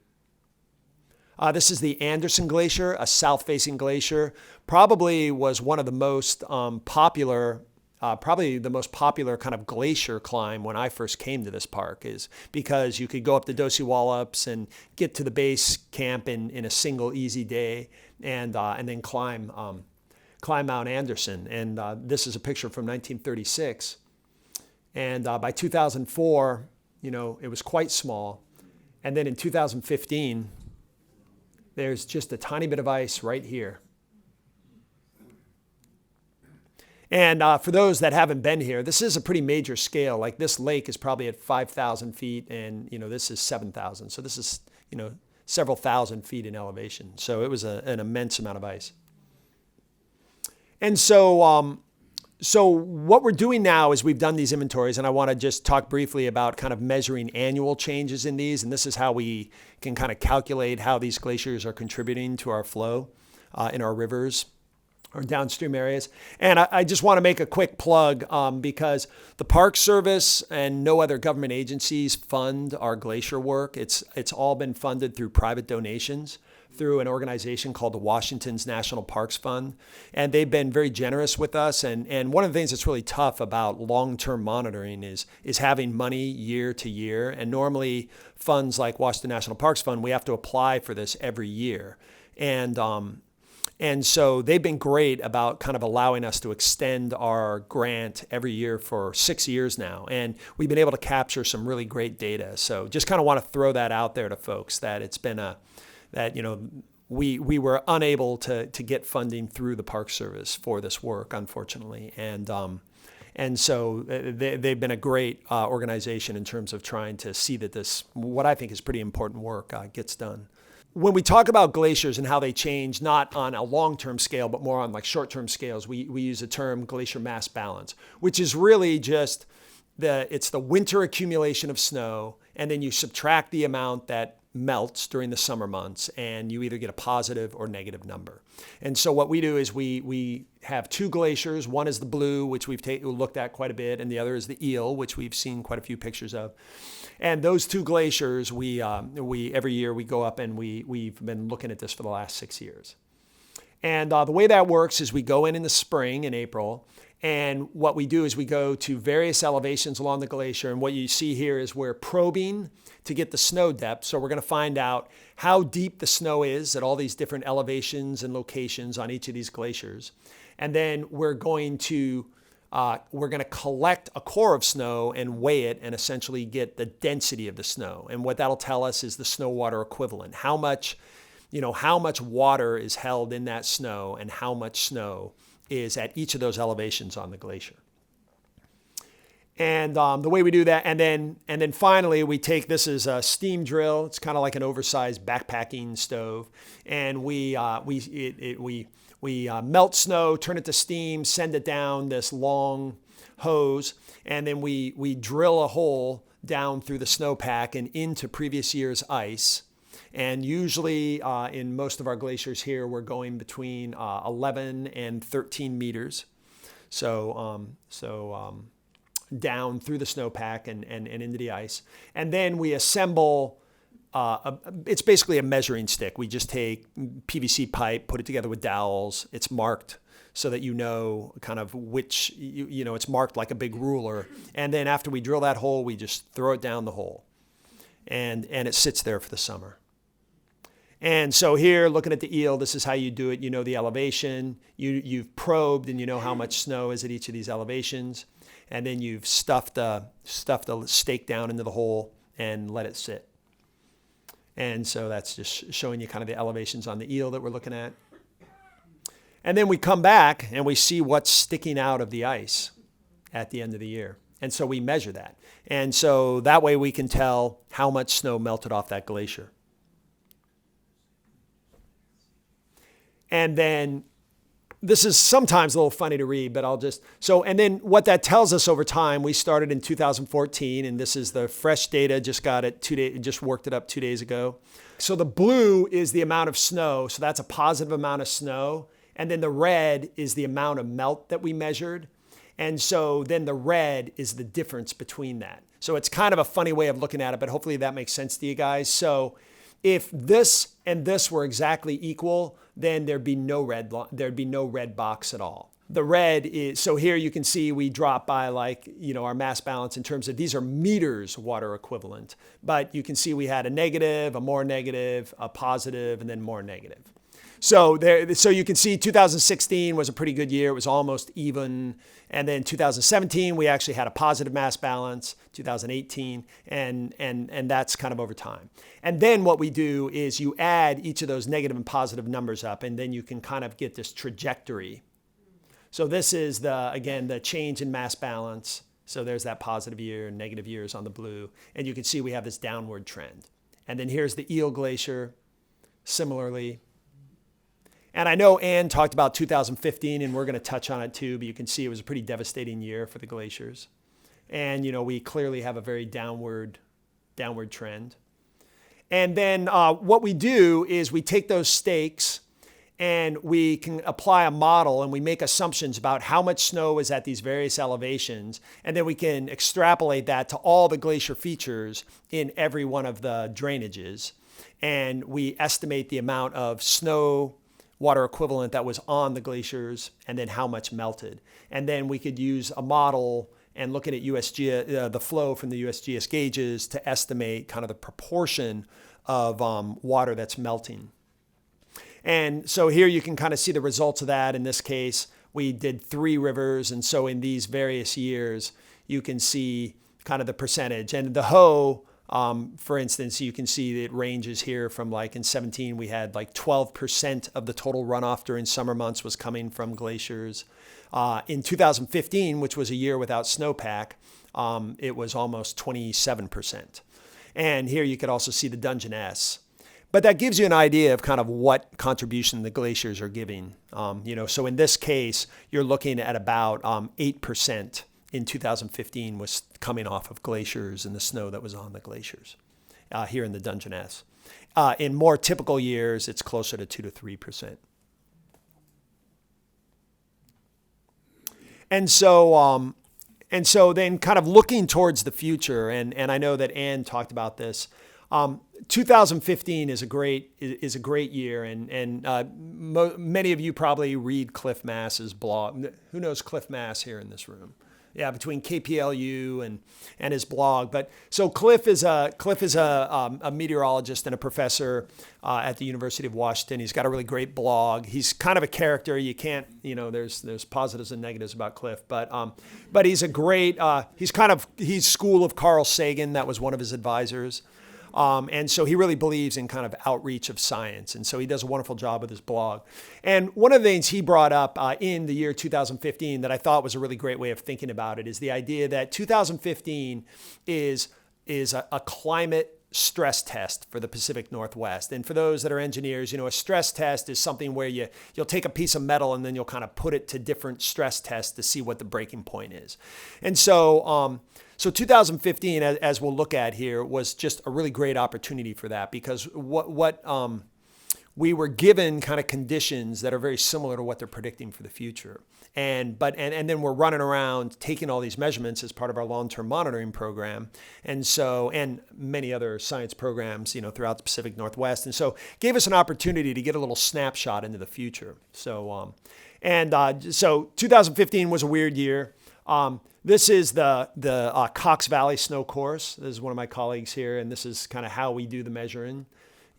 This is the Anderson Glacier, a south-facing glacier. Probably was one of the most popular kind of glacier climb when I first came to this park, is because you could go up the Dosey Wallops and get to the base camp in a single easy day, and then climb Mount Anderson. And this is a picture from 1936. And by 2004, it was quite small. And then in 2015, there's just a tiny bit of ice right here. And for those that haven't been here, this is a pretty major scale. Like this lake is probably at 5,000 feet, and this is 7,000. So this is several thousand feet in elevation. So it was an immense amount of ice. And so what we're doing now is we've done these inventories, and I want to just talk briefly about kind of measuring annual changes in these. And this is how we can kind of calculate how these glaciers are contributing to our flow in our rivers or downstream areas. And I just want to make a quick plug because the Park Service and no other government agencies fund our glacier work. It's all been funded through private donations through an organization called the Washington's National Parks Fund. And they've been very generous with us. And one of the things that's really tough about long-term monitoring is having money year to year. And normally funds like Washington National Parks Fund, we have to apply for this every year. And so they've been great about kind of allowing us to extend our grant every year for 6 years now. And we've been able to capture some really great data. So just kind of want to throw that out there to folks, that it's been we were unable to get funding through the Park Service for this work, unfortunately. And so they've been a great organization in terms of trying to see that this, what I think is pretty important work, gets done. When we talk about glaciers and how they change, not on a long-term scale, but more on like short-term scales, we use the term glacier mass balance, which is really just it's the winter accumulation of snow, and then you subtract the amount that melts during the summer months, and you either get a positive or negative number. And so what we do is we have two glaciers. One is the blue, which we've looked at quite a bit, and the other is the eel, which we've seen quite a few pictures of. And those two glaciers, we every year we go up, and we've been looking at this for the last 6 years. And the way that works is we go in the spring, in April, and what we do is we go to various elevations along the glacier. And what you see here is we're probing to get the snow depth. So we're going to find out how deep the snow is at all these different elevations and locations on each of these glaciers. And then we're going to collect a core of snow and weigh it and essentially get the density of the snow. And what that'll tell us is the snow water equivalent. How much water is held in that snow, and how much snow is at each of those elevations on the glacier. And the way we do that, and then finally we take, this is a steam drill. It's kind of like an oversized backpacking stove, and we melt snow, turn it to steam, send it down this long hose, and then we drill a hole down through the snowpack and into previous year's ice. And usually in most of our glaciers here, we're going between 11 and 13 meters. So down through the snowpack and into the ice. And then we assemble it's basically a measuring stick. We just take PVC pipe, put it together with dowels. It's marked so that you know kind of which, it's marked like a big ruler. And then after we drill that hole, we just throw it down the hole. And it sits there for the summer. And so here, looking at the eel, this is how you do it. You know the elevation. You've probed and you know how much snow is at each of these elevations. And then you've stuffed the stake down into the hole and let it sit. And so that's just showing you kind of the elevations on the eel that we're looking at. And then we come back and we see what's sticking out of the ice at the end of the year. And so we measure that. And so that way we can tell how much snow melted off that glacier. And then this is sometimes a little funny to read, but and then what that tells us over time, we started in 2014, and this is the fresh data, just worked it up 2 days ago. So the blue is the amount of snow, so that's a positive amount of snow. And then the red is the amount of melt that we measured. And so then the red is the difference between that. So it's kind of a funny way of looking at it, but hopefully that makes sense to you guys. So if this and this were exactly equal, then there'd be no red box at all. The red is, so here you can see we drop by our mass balance in terms of these are meters water equivalent, but you can see we had a negative, a more negative, a positive, and then more negative. So you can see 2016 was a pretty good year. It was almost even. And then 2017, we actually had a positive mass balance, 2018, and that's kind of over time. And then what we do is you add each of those negative and positive numbers up, and then you can kind of get this trajectory. So this is the change in mass balance. So there's that positive year and negative years on the blue. And you can see we have this downward trend. And then here's the Eel Glacier, similarly. And I know Ann talked about 2015, and we're going to touch on it too, but you can see it was a pretty devastating year for the glaciers. And, we clearly have a very downward trend. And then what we do is we take those stakes and we can apply a model and we make assumptions about how much snow is at these various elevations. And then we can extrapolate that to all the glacier features in every one of the drainages. And we estimate the amount of snow water equivalent that was on the glaciers, and then how much melted. And then we could use a model and looking at the flow from the USGS gauges to estimate kind of the proportion of water that's melting. And so here you can kind of see the results of that. In this case, we did 3 rivers. And so in these various years, you can see kind of the percentage. And the Hoh, for instance, you can see it ranges here from in 17, we had 12% of the total runoff during summer months was coming from glaciers. In 2015, which was a year without snowpack, it was almost 27%. And here you could also see the Dungeness. But that gives you an idea of kind of what contribution the glaciers are giving. So in this case, you're looking at about 8% in 2015 was coming off of glaciers and the snow that was on the glaciers here in the Dungeness. In more typical years, it's closer to 2 to 3%. And so then kind of looking towards the future, and I know that Ann talked about this, 2015 is a great year, and many of you probably read Cliff Mass's blog. Who knows Cliff Mass here in this room? Yeah, between KPLU and his blog. But so Cliff is a meteorologist and a professor at the University of Washington. He's got a really great blog. He's kind of a character. You can't, there's positives and negatives about Cliff, but he's a great. He's school of Carl Sagan. That was one of his advisors. And so he really believes in kind of outreach of science. And so he does a wonderful job with his blog. And one of the things he brought up in the year 2015 that I thought was a really great way of thinking about it is the idea that 2015 is a climate stress test for the Pacific Northwest. And for those that are engineers, a stress test is something where you'll take a piece of metal and then you'll kind of put it to different stress tests to see what the breaking point is. And so 2015, as we'll look at here, was just a really great opportunity for that, because what we were given kind of conditions that are very similar to what they're predicting for the future. And then we're running around taking all these measurements as part of our long-term monitoring program. And many other science programs, throughout the Pacific Northwest. And so gave us an opportunity to get a little snapshot into the future. So 2015 was a weird year. This is the Cox Valley Snow Course. This is one of my colleagues here, and this is kind of how we do the measuring.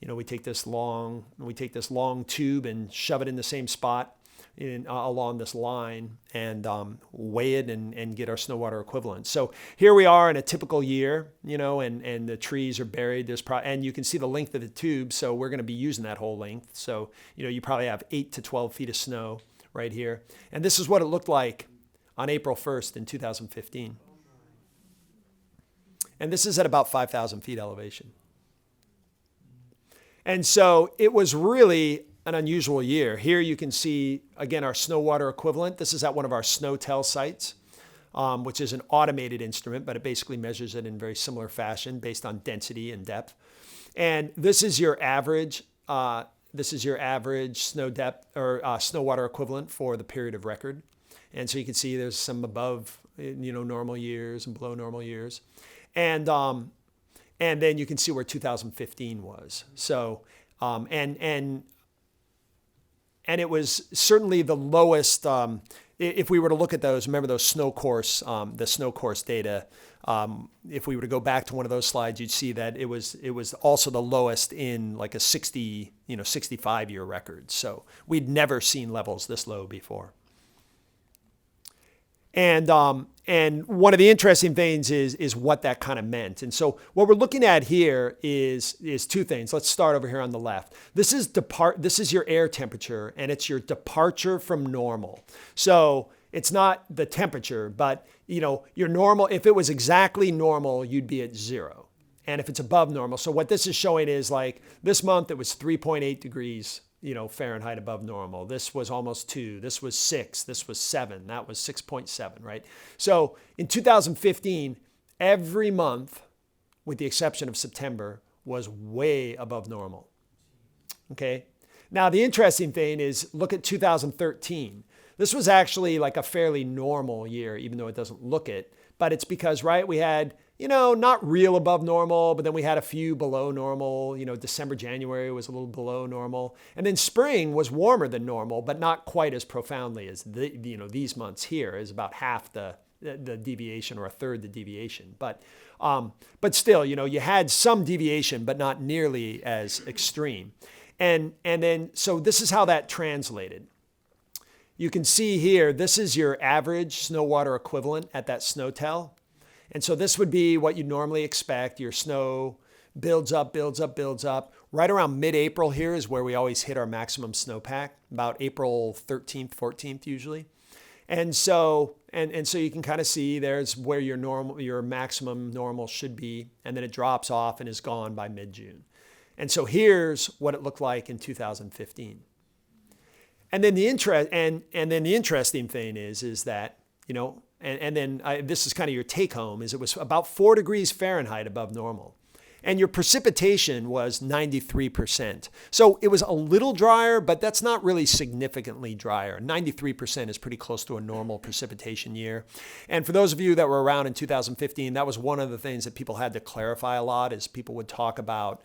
We take this long tube and shove it in the same spot along this line and weigh it and get our snow water equivalent. So here we are in a typical year, and the trees are buried. And you can see the length of the tube, so we're going to be using that whole length. So you probably have 8 to 12 feet of snow right here, and this is what it looked like on April 1st in 2015. And this is at about 5,000 feet elevation. And so it was really an unusual year. Here you can see, again, our snow water equivalent. This is at one of our SNOTEL sites, which is an automated instrument, but it basically measures it in very similar fashion based on density and depth. And this is your average. This is your average snow depth or snow water equivalent for the period of record. And so you can see there's some above, normal years and below normal years. And then you can see where 2015 was. So, and it was certainly the lowest, if we were to look at those, remember those the snow course data, if we were to go back to one of those slides, you'd see that it was also the lowest in like a 65-year record. So we'd never seen levels this low before. And one of the interesting things is what that kind of meant. And so what we're looking at here is two things. Let's start over here on the left. This is your air temperature, and it's your departure from normal. So it's not the temperature, but your normal, if it was exactly normal, you'd be at 0. And if it's above normal. So what this is showing is like this month it was 3.8 degrees Fahrenheit above normal. This was almost 2. This was 6. This was 7. That was 6.7, right? So in 2015, every month, with the exception of September, was way above normal. Okay? Now, the interesting thing is look at 2013. This was actually like a fairly normal year, even though it doesn't look it. But it's because, right, we had not real above normal, but then we had a few below normal. December, January was a little below normal. And then spring was warmer than normal, but not quite as profoundly as these months here is about half the deviation or a third the deviation. But still, you had some deviation, but not nearly as extreme. And then, so this is how that translated. You can see here, this is your average snow water equivalent at that SNOTEL. And so this would be what you normally expect. Your snow builds up. Right around mid-April here is where we always hit our maximum snowpack, about April 13th, 14th usually. And so you can kind of see there's where your maximum normal should be, and then it drops off and is gone by mid-June. And so here's what it looked like in 2015. And then the interesting thing is that, this is kind of your take home, is it was about 4 degrees Fahrenheit above normal. And your precipitation was 93%. So it was a little drier, but that's not really significantly drier. 93% is pretty close to a normal precipitation year. And for those of you that were around in 2015, that was one of the things that people had to clarify a lot, is people would talk about,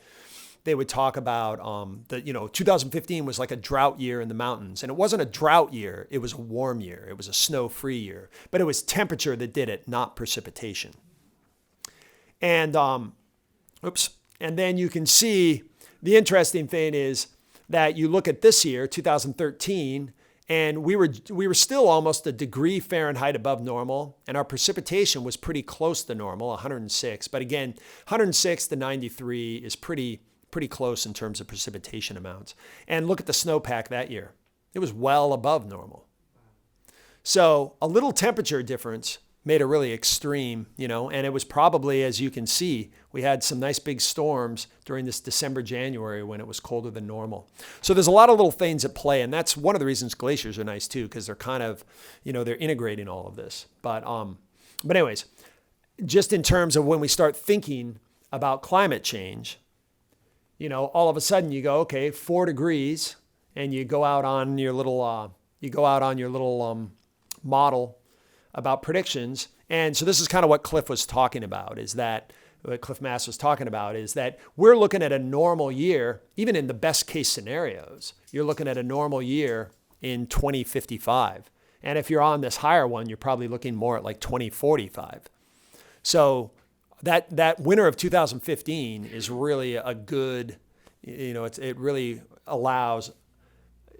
2015 was like a drought year in the mountains. And it wasn't a drought year. It was a warm year. It was a snow-free year. But it was temperature that did it, not precipitation. And then you can see the interesting thing is that you look at this year, 2013, and we were still almost a degree Fahrenheit above normal, and our precipitation was pretty close to normal, 106. But again, 106 to 93 is pretty close in terms of precipitation amounts. And look at the snowpack that year. It was well above normal. So a little temperature difference made it really extreme, and it was probably, as you can see, we had some nice big storms during this December, January when it was colder than normal. So there's a lot of little things at play, and that's one of the reasons glaciers are nice too, because they're kind of, they're integrating all of this. But anyways, just in terms of when we start thinking about climate change, all of a sudden you go, okay, 4 degrees, and you go out on your little model about predictions. And so this is kind of what Cliff was talking about, what Cliff Mass was talking about is that we're looking at a normal year, even in the best case scenarios, you're looking at a normal year in 2055. And if you're on this higher one, you're probably looking more at like 2045. So that winter of 2015 is really a good, it really allows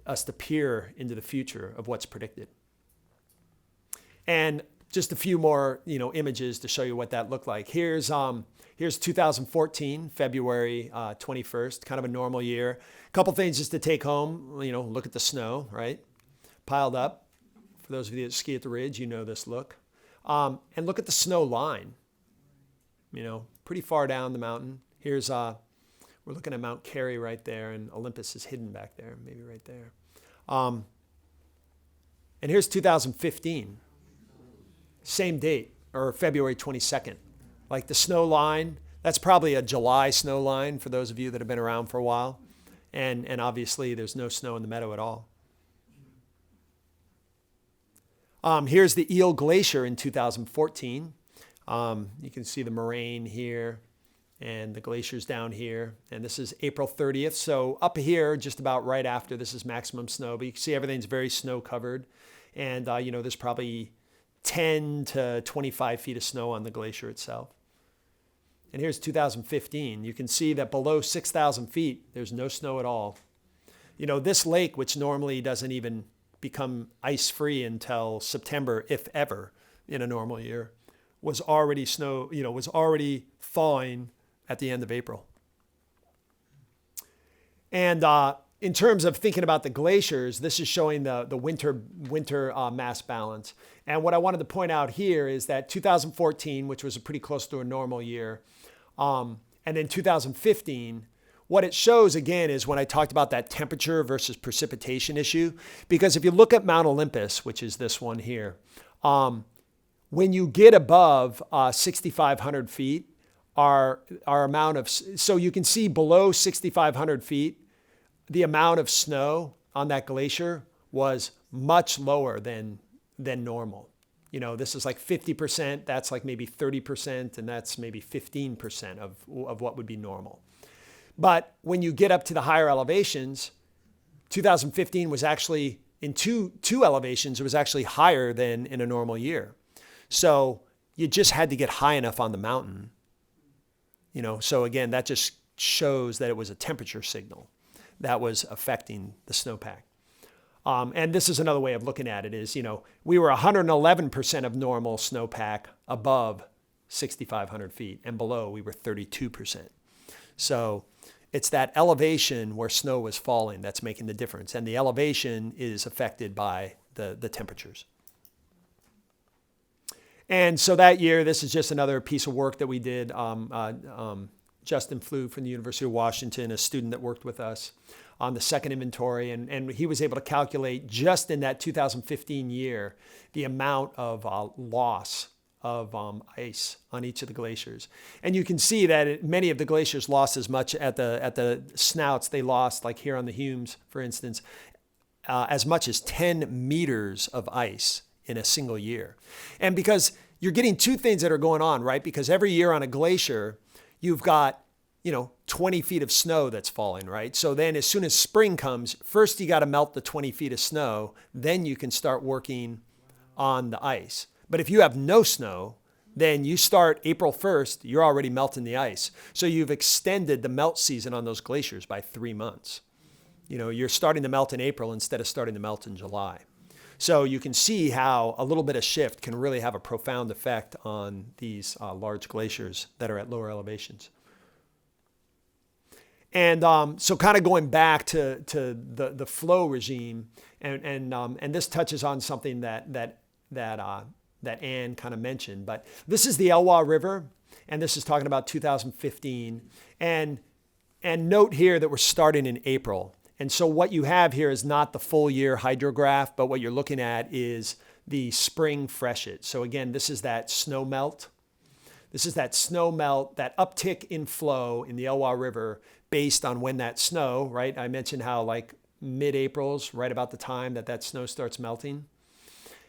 us to peer into the future of what's predicted. And just a few more, images to show you what that looked like. Here's 2014, February 21st, kind of a normal year. A couple things just to take home, look at the snow, right? Piled up. For those of you that ski at the ridge, you know this look. And look at the snow line, pretty far down the mountain. Here's, we're looking at Mount Carey right there, and Olympus is hidden back there, maybe right there. And here's 2015. Same date, or February 22nd. Like the snow line, that's probably a July snow line for those of you that have been around for a while. And obviously there's no snow in the meadow at all. Here's the Eel Glacier in 2014. You can see the moraine here and the glaciers down here. And this is April 30th. So up here, just about right after, this is maximum snow. But you can see everything's very snow covered. And, there's probably 10 to 25 feet of snow on the glacier itself. And here's 2015. You can see that below 6,000 feet, there's no snow at all. This lake, which normally doesn't even become ice-free until September, if ever, in a normal year, was already thawing at the end of April. And in terms of thinking about the glaciers, this is showing the winter mass balance. And what I wanted to point out here is that 2014, which was pretty close to a normal year, and then 2015, what it shows again is when I talked about that temperature versus precipitation issue, because if you look at Mount Olympus, which is this one here, when you get above 6,500 feet, our amount of, so you can see below 6,500 feet, the amount of snow on that glacier was much lower than normal. This is like 50%, that's like maybe 30%, and that's maybe 15% of what would be normal. But when you get up to the higher elevations, 2015 was actually, in two elevations, it was actually higher than in a normal year. So you just had to get high enough on the mountain. So again, that just shows that it was a temperature signal that was affecting the snowpack. And this is another way of looking at it is, we were 111% of normal snowpack above 6,500 feet, and below we were 32%. So it's that elevation where snow was falling that's making the difference. And the elevation is affected by the temperatures. And so that year, this is just another piece of work that we did. Justin Flew from the University of Washington, a student that worked with us on the second inventory, and he was able to calculate just in that 2015 year the amount of loss of ice on each of the glaciers. And you can see that many of the glaciers lost as much at the snouts. They lost, like here on the Humes, for instance, as much as 10 meters of ice in a single year. And because you're getting two things that are going on, right? Because every year on a glacier, you've got, 20 feet of snow that's falling, right? So then as soon as spring comes, first you got to melt the 20 feet of snow, then you can start working on the ice. But if you have no snow, then you start April 1st, you're already melting the ice. So you've extended the melt season on those glaciers by 3 months. You're starting to melt in April instead of starting to melt in July. So you can see how a little bit of shift can really have a profound effect on these large glaciers that are at lower elevations. And so kind of going back to the flow regime, and this touches on something that Ann kind of mentioned, but this is the Elwha River, and this is talking about 2015. And note here that we're starting in April. And so what you have here is not the full year hydrograph, but what you're looking at is the spring freshet. So again, this is that snow melt. This is that snow melt, that uptick in flow in the Elwha River based on when that snow, right? I mentioned how like mid-April's right about the time that snow starts melting.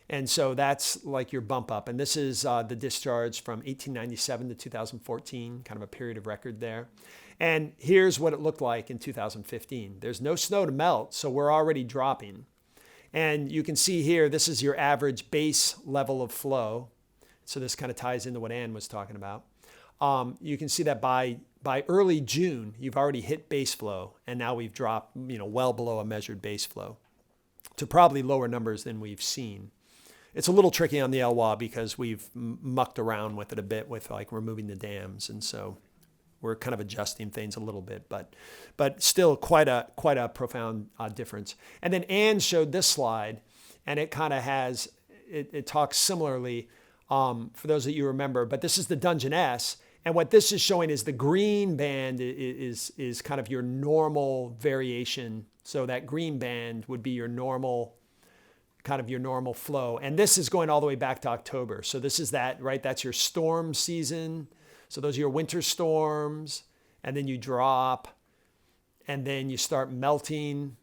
And so that's like your bump up. And this is the discharge from 1897 to 2014, kind of a period of record there. And here's what it looked like in 2015. There's no snow to melt, so we're already dropping. And you can see here, this is your average base level of flow. So this kind of ties into what Ann was talking about. You can see that by early June, you've already hit base flow, and now we've dropped, well below a measured base flow to probably lower numbers than we've seen. It's a little tricky on the Elwha because we've mucked around with it a bit with like removing the dams, and so we're kind of adjusting things a little bit, but still quite a profound difference. And then Ann showed this slide, and it kind of has it talks similarly for those that you remember. But this is the Dungeness, and what this is showing is the green band is kind of your normal variation. So that green band would be your normal flow. And this is going all the way back to October. So this is that, right? That's your storm season. So those are your winter storms, and then you drop, and then you start melting,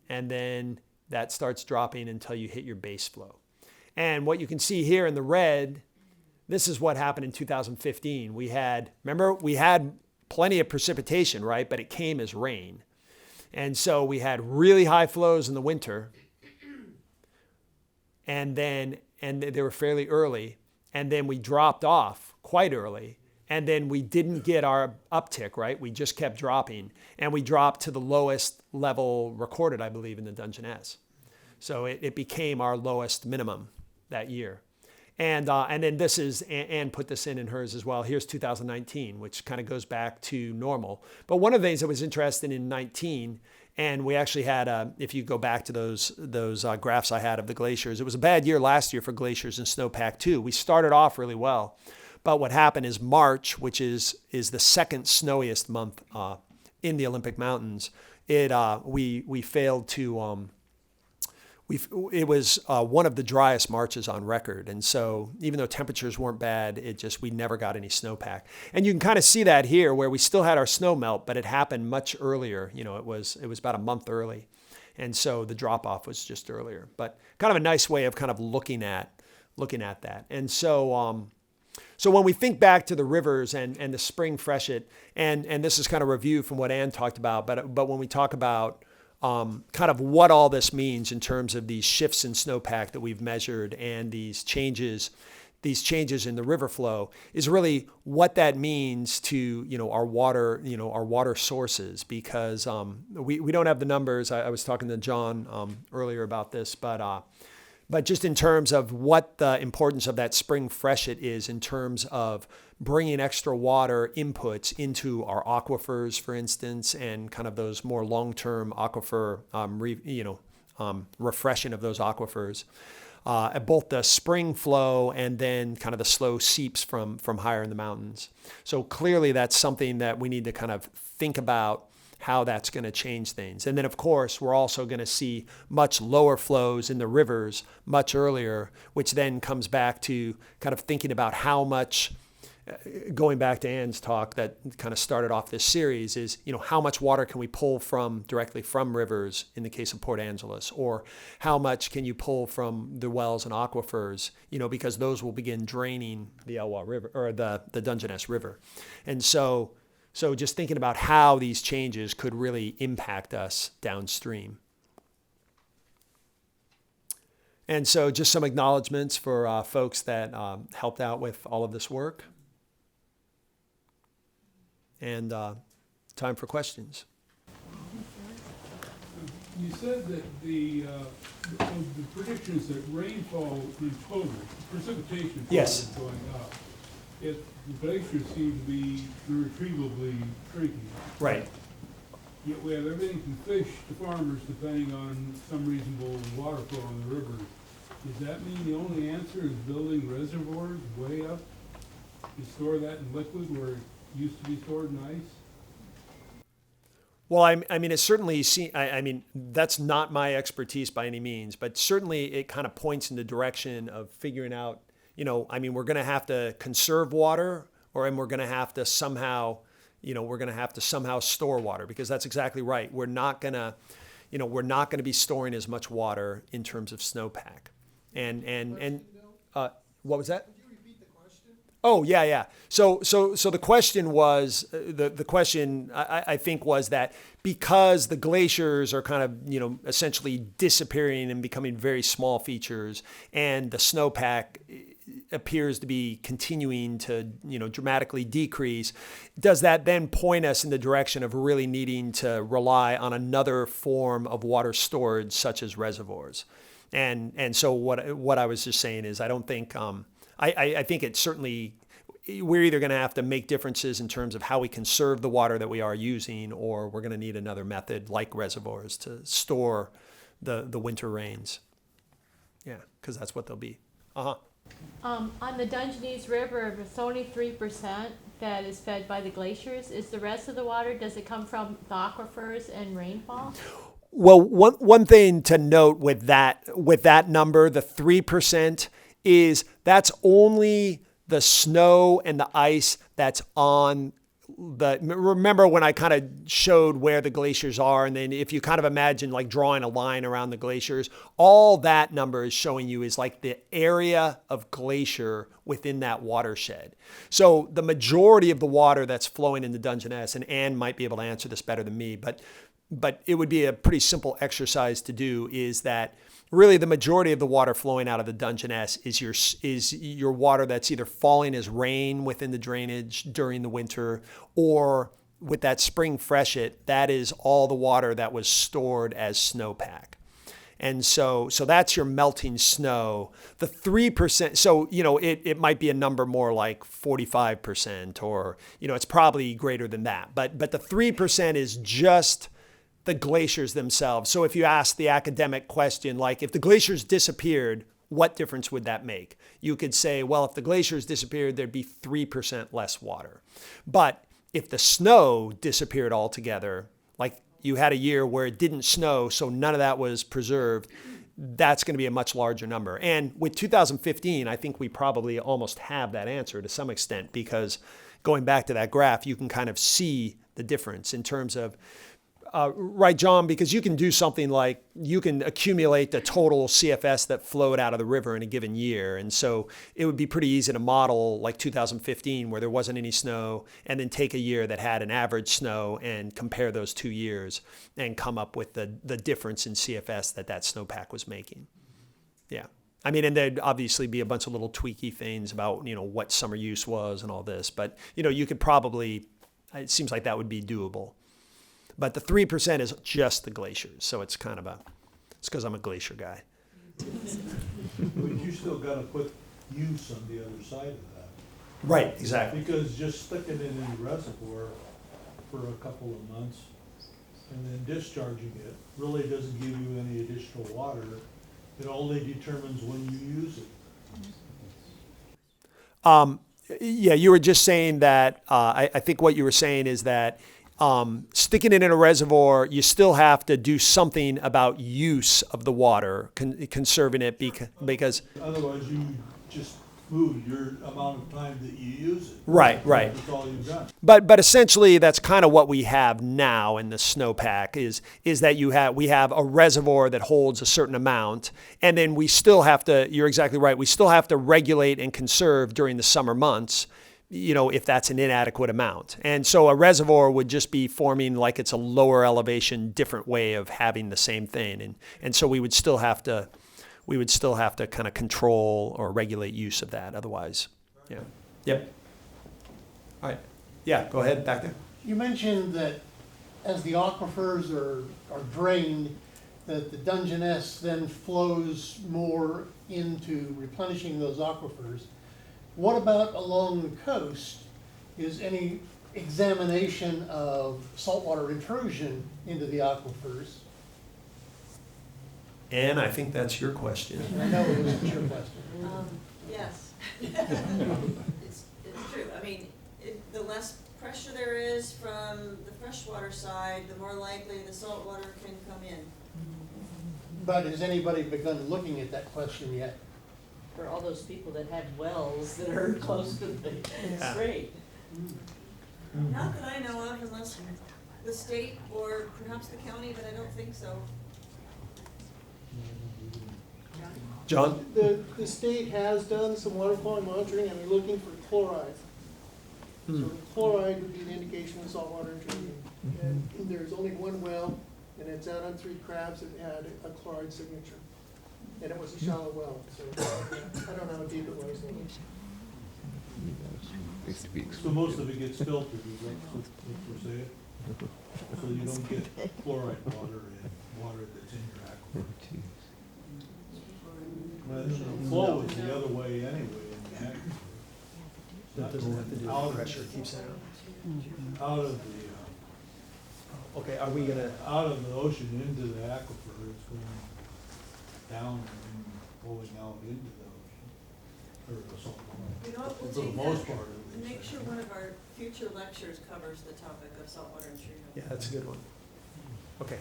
and then that starts dropping until you hit your base flow. And what you can see here in the red, this is what happened in 2015. We had plenty of precipitation, right? But it came as rain. And so we had really high flows in the winter, and they were fairly early, and then we dropped off quite early, and then we didn't get our uptick, right? We just kept dropping, and we dropped to the lowest level recorded, I believe, in the Dungeness. So it became our lowest minimum that year. And then this is, Ann put this in hers as well. Here's 2019, which kind of goes back to normal. But one of the things that was interesting in 19, and we actually had, if you go back to those graphs I had of the glaciers, it was a bad year last year for glaciers and snowpack too. We started off really well. But what happened is March, which is the second snowiest month in the Olympic Mountains, we failed to, it was one of the driest Marches on record. And so even though temperatures weren't bad, we never got any snowpack. And you can kind of see that here where we still had our snow melt, but it happened much earlier. It was about a month early. And so the drop off was just earlier, but kind of a nice way of kind of looking at that. And so, so when we think back to the rivers and the spring freshet, and this is kind of review from what Ann talked about, but when we talk about kind of what all this means in terms of these shifts in snowpack that we've measured and these changes in the river flow, is really what that means to our water sources, because we don't have the numbers. I was talking to John earlier about this, but just in terms of what the importance of that spring freshet is in terms of bringing extra water inputs into our aquifers, for instance, and kind of those more long-term aquifer, refreshing of those aquifers, at both the spring flow and then kind of the slow seeps from higher in the mountains. So clearly that's something that we need to kind of think about how that's going to change things. And then, of course, we're also going to see much lower flows in the rivers much earlier, which then comes back to kind of thinking about how much, going back to Ann's talk that kind of started off this series, is, how much water can we pull directly from rivers in the case of Port Angeles, or how much can you pull from the wells and aquifers, because those will begin draining the Elwha River or the Dungeness River. And so just thinking about how these changes could really impact us downstream. And so just some acknowledgments for folks that helped out with all of this work. And time for questions. You said that the predictions that rainfall in total, precipitation Yes. is going up. The glaciers seem to be irretrievably shrinking. Right. Yet we have everything from fish to farmers depending on some reasonable water flow in the rivers. Does that mean the only answer is building reservoirs way up to store that in liquid where it used to be stored in ice? Well, I mean, it certainly, that's not my expertise by any means, but certainly it kind of points in the direction of figuring out, I mean, we're going to have to conserve water, and we're going to have to somehow, store water, because that's exactly right. We're not going to be storing as much water in terms of snowpack. And what was that? Could you repeat the question? Oh, yeah. So the question was, the question I think was that because the glaciers are kind of, essentially disappearing and becoming very small features, and the snowpack appears to be continuing to, dramatically decrease, does that then point us in the direction of really needing to rely on another form of water storage, such as reservoirs? And so what I was just saying is, I don't think, I think it certainly, we're either going to have to make differences in terms of how we conserve the water that we are using, or we're going to need another method like reservoirs to store the winter rains. Yeah, because that's what they'll be. On the Dungeness River, it's only 3% that is fed by the glaciers. Is the rest of the water, does it come from the aquifers and rainfall? Well, one thing to note with that number, the 3%, is that's only the snow and the ice that's on the. Remember when I kind of showed where the glaciers are, and then if you kind of imagine like drawing a line around the glaciers, all that number is showing you is like the area of glacier within that watershed. So the majority of the water that's flowing into Dungeness, and Anne might be able to answer this better than me, but it would be a pretty simple exercise to do, is that really the majority of the water flowing out of the Dungeness is your water that's either falling as rain within the drainage during the winter, or with that spring freshet, that is all the water that was stored as snowpack. And so that's your melting snow. The 3%, so, it might be a number more like 45%, or, it's probably greater than that. But the 3% is just the glaciers themselves. So if you ask the academic question, like if the glaciers disappeared, what difference would that make? You could say, well, if the glaciers disappeared, there'd be 3% less water. But if the snow disappeared altogether, like you had a year where it didn't snow, so none of that was preserved, that's going to be a much larger number. And with 2015, I think we probably almost have that answer to some extent, because going back to that graph, you can kind of see the difference in terms of right, John, because you can do something like you can accumulate the total CFS that flowed out of the river in a given year. And so it would be pretty easy to model like 2015, where there wasn't any snow, and then take a year that had an average snow and compare those 2 years and come up with the difference in CFS that snowpack was making. Yeah. I mean, and there'd obviously be a bunch of little tweaky things about, what summer use was and all this. But, you could probably, it seems like that would be doable. But the 3% is just the glaciers, so it's kind of it's because I'm a glacier guy. But you still gotta put use on the other side of that. Right, exactly. Because just sticking it in the reservoir for a couple of months and then discharging it really doesn't give you any additional water. It only determines when you use it. Yeah, you were just saying that, I think what you were saying is that sticking it in a reservoir, you still have to do something about use of the water, conserving it because. Otherwise, you just move your amount of time that you use it. Right. That's all you've done. But essentially, that's kind of what we have now in the snowpack is that we have a reservoir that holds a certain amount, and then we still have to. You're exactly right. We still have to regulate and conserve during the summer months, if that's an inadequate amount. And so a reservoir would just be forming like it's a lower elevation, different way of having the same thing. And so we would still have to kind of control or regulate use of that otherwise. Yeah. Yep. All right. Yeah, go ahead, back there. You mentioned that as the aquifers are drained, that the Dungeness then flows more into replenishing those aquifers. What about along the coast? Is any examination of saltwater intrusion into the aquifers? Anne, I think that's your question. I know it was your question. Yes. It's true. I mean, the less pressure there is from the freshwater side, the more likely the saltwater can come in. But has anybody begun looking at that question yet? for all those people that have wells that are close to the Yeah. strait. Not that I know of, unless the state or perhaps the county, but I don't think so. John? The state has done some water quality monitoring and they're looking for chloride. So the chloride would be the indication of saltwater intrusion. And there's only one well, and it's out on Three Crabs, it had a chloride signature. And it was a shallow well, so I don't know how deep it was. So most of it gets filtered, is that what we're saying? So you don't get chloride water in water that's in your aquifer. But the flow is the other way anyway in the aquifer. That doesn't have to do Out with of- pressure, keeps that out. Out of the, Okay, are we gonna, out of the ocean into the aquifer, it's going down and flowing out into the ocean, or the salt water. You know what, we'll For the take most that part, at and least. make sure one of our future lectures covers the topic of saltwater intrusion. yeah, that's a good one. Okay.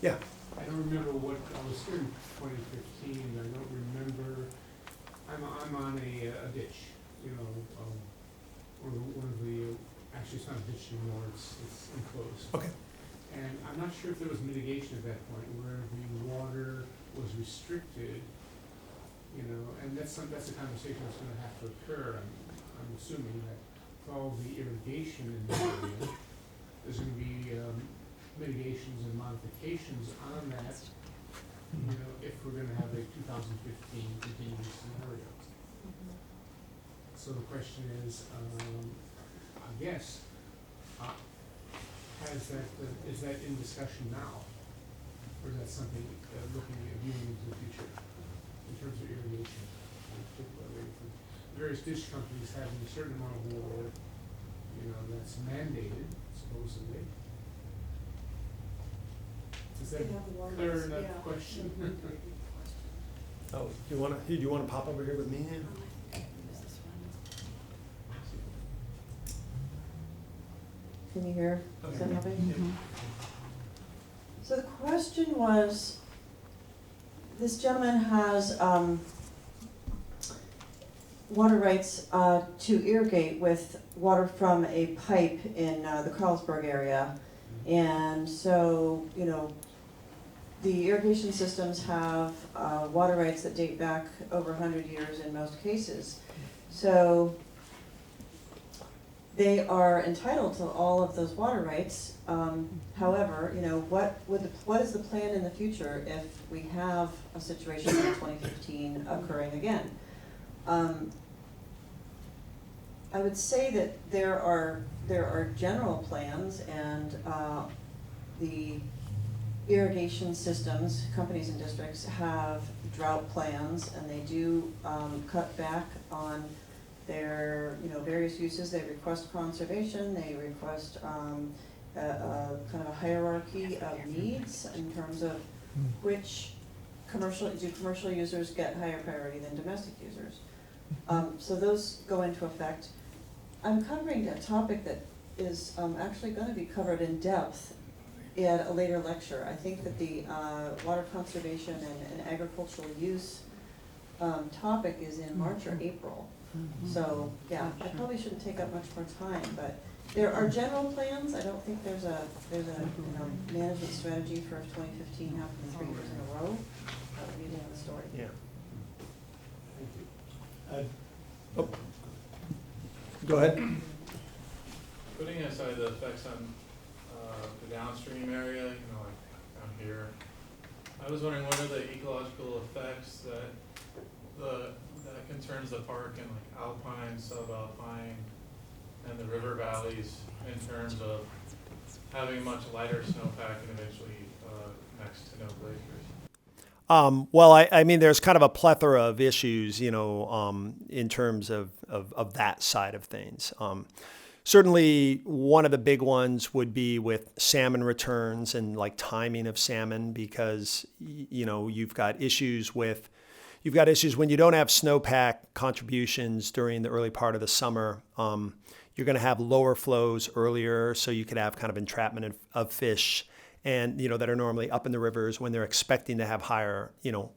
Yeah, I don't remember what, I was here in 2015, I don't remember, I'm on a ditch, you know, or one of the, actually it's not a ditch anymore, it's enclosed. okay. And I'm not sure if there was mitigation at that point where the water was restricted, you know, and that's a conversation that's gonna have to occur, I'm assuming that with all the irrigation in the area, there's gonna be, mitigations and modifications on that, you know, if we're gonna have a 2015 continuous scenario. So the question is, I guess, is that in discussion now? Or is that something, looking at viewing into the future, in terms of irrigation? Particularly for various dish companies having a certain amount of water, you know, that's mandated supposedly. Is that clear enough question? Oh, do you wanna pop over here with me? Can you hear? Is that Okay. helping? So the question was, this gentleman has water rights to irrigate with water from a pipe in the Carlsberg area. And so, you know, the irrigation systems have water rights that date back over 100 years in most cases. So they are entitled to all of those water rights. However, you know, what is the plan in the future if we have a situation like 2015 occurring again? I would say that there are general plans, and the irrigation systems, companies and districts have drought plans, and they do cut back on their, you know, various uses. They request conservation, they request kind of a hierarchy of needs in terms of which commercial users get higher priority than domestic users. So those go into effect. I'm covering a topic that is actually going to be covered in depth at a later lecture. I think that the water conservation and agricultural use topic is in March or April. So, yeah, I probably shouldn't take up much more time, but there are general plans. I don't think there's a you know, management strategy for if 2015 happens 3 years in a row. That would be the end of the story. Yeah. I- Go ahead. Putting aside the effects on the downstream area, you know, like down here, I was wondering what are the ecological effects that concerns the park in like alpine, subalpine, and the river valleys in terms of having a much lighter snowpack and eventually next to no glaciers. Well, I mean, there's kind of a plethora of issues, you know, in terms of that side of things. Certainly, one of the big ones would be with salmon returns and like timing of salmon, because you know you've got issues when you don't have snowpack contributions during the early part of the summer. You're going to have lower flows earlier, so you could have kind of entrapment of fish, and you know that are normally up in the rivers when they're expecting to have higher, you know,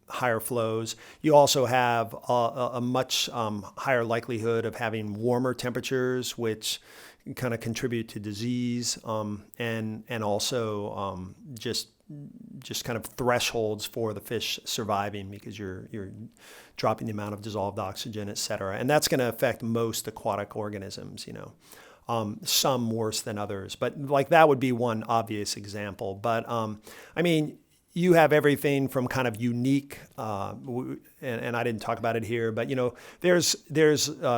higher flows. You also have a much higher likelihood of having warmer temperatures, which kind of contribute to disease, and also just kind of thresholds for the fish surviving, because you're dropping the amount of dissolved oxygen, et cetera. And that's going to affect most aquatic organisms, some worse than others. But like that would be one obvious example. But I mean, you have everything from kind of unique, and I didn't talk about it here, but there's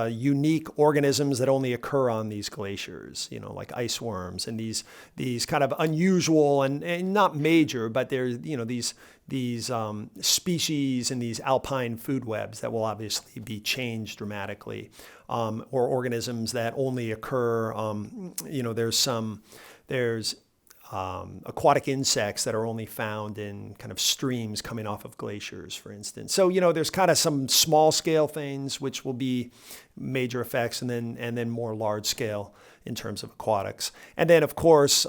unique organisms that only occur on these glaciers, like ice worms and these kind of unusual and not major, but there's these species in these alpine food webs that will obviously be changed dramatically, or organisms that only occur. There's aquatic insects that are only found in kind of streams coming off of glaciers, for instance. So, there's kind of some small scale things which will be major effects, and then more large scale in terms of aquatics. And then, of course,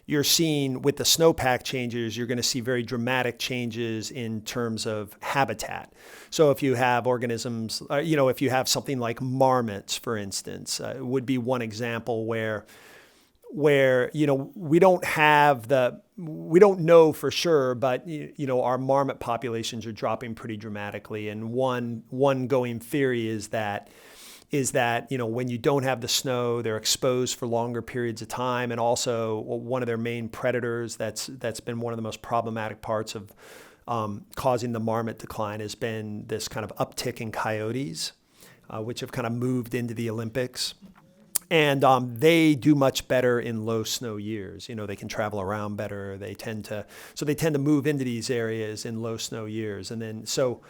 you're seeing with the snowpack changes, you're going to see very dramatic changes in terms of habitat. So if you have organisms, if you have something like marmots, for instance, would be one example where we don't know for sure, but our marmot populations are dropping pretty dramatically. And one going theory is that when you don't have the snow, they're exposed for longer periods of time, and also one of their main predators that's been one of the most problematic parts of causing the marmot decline has been this kind of uptick in coyotes, which have kind of moved into the Olympics. And they do much better in low snow years. They can travel around better. They tend to move into these areas in low snow years. And then so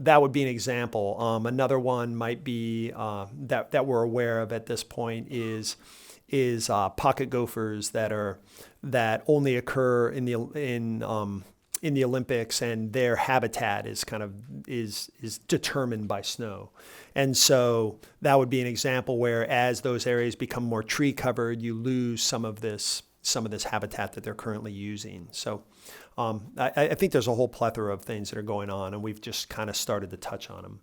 that would be an example. Another one might be that we're aware of at this point is pocket gophers that only occur in the Olympics, and their habitat is determined by snow. And so that would be an example where, as those areas become more tree covered, you lose some of this habitat that they're currently using. So I think there's a whole plethora of things that are going on, and we've just kind of started to touch on them.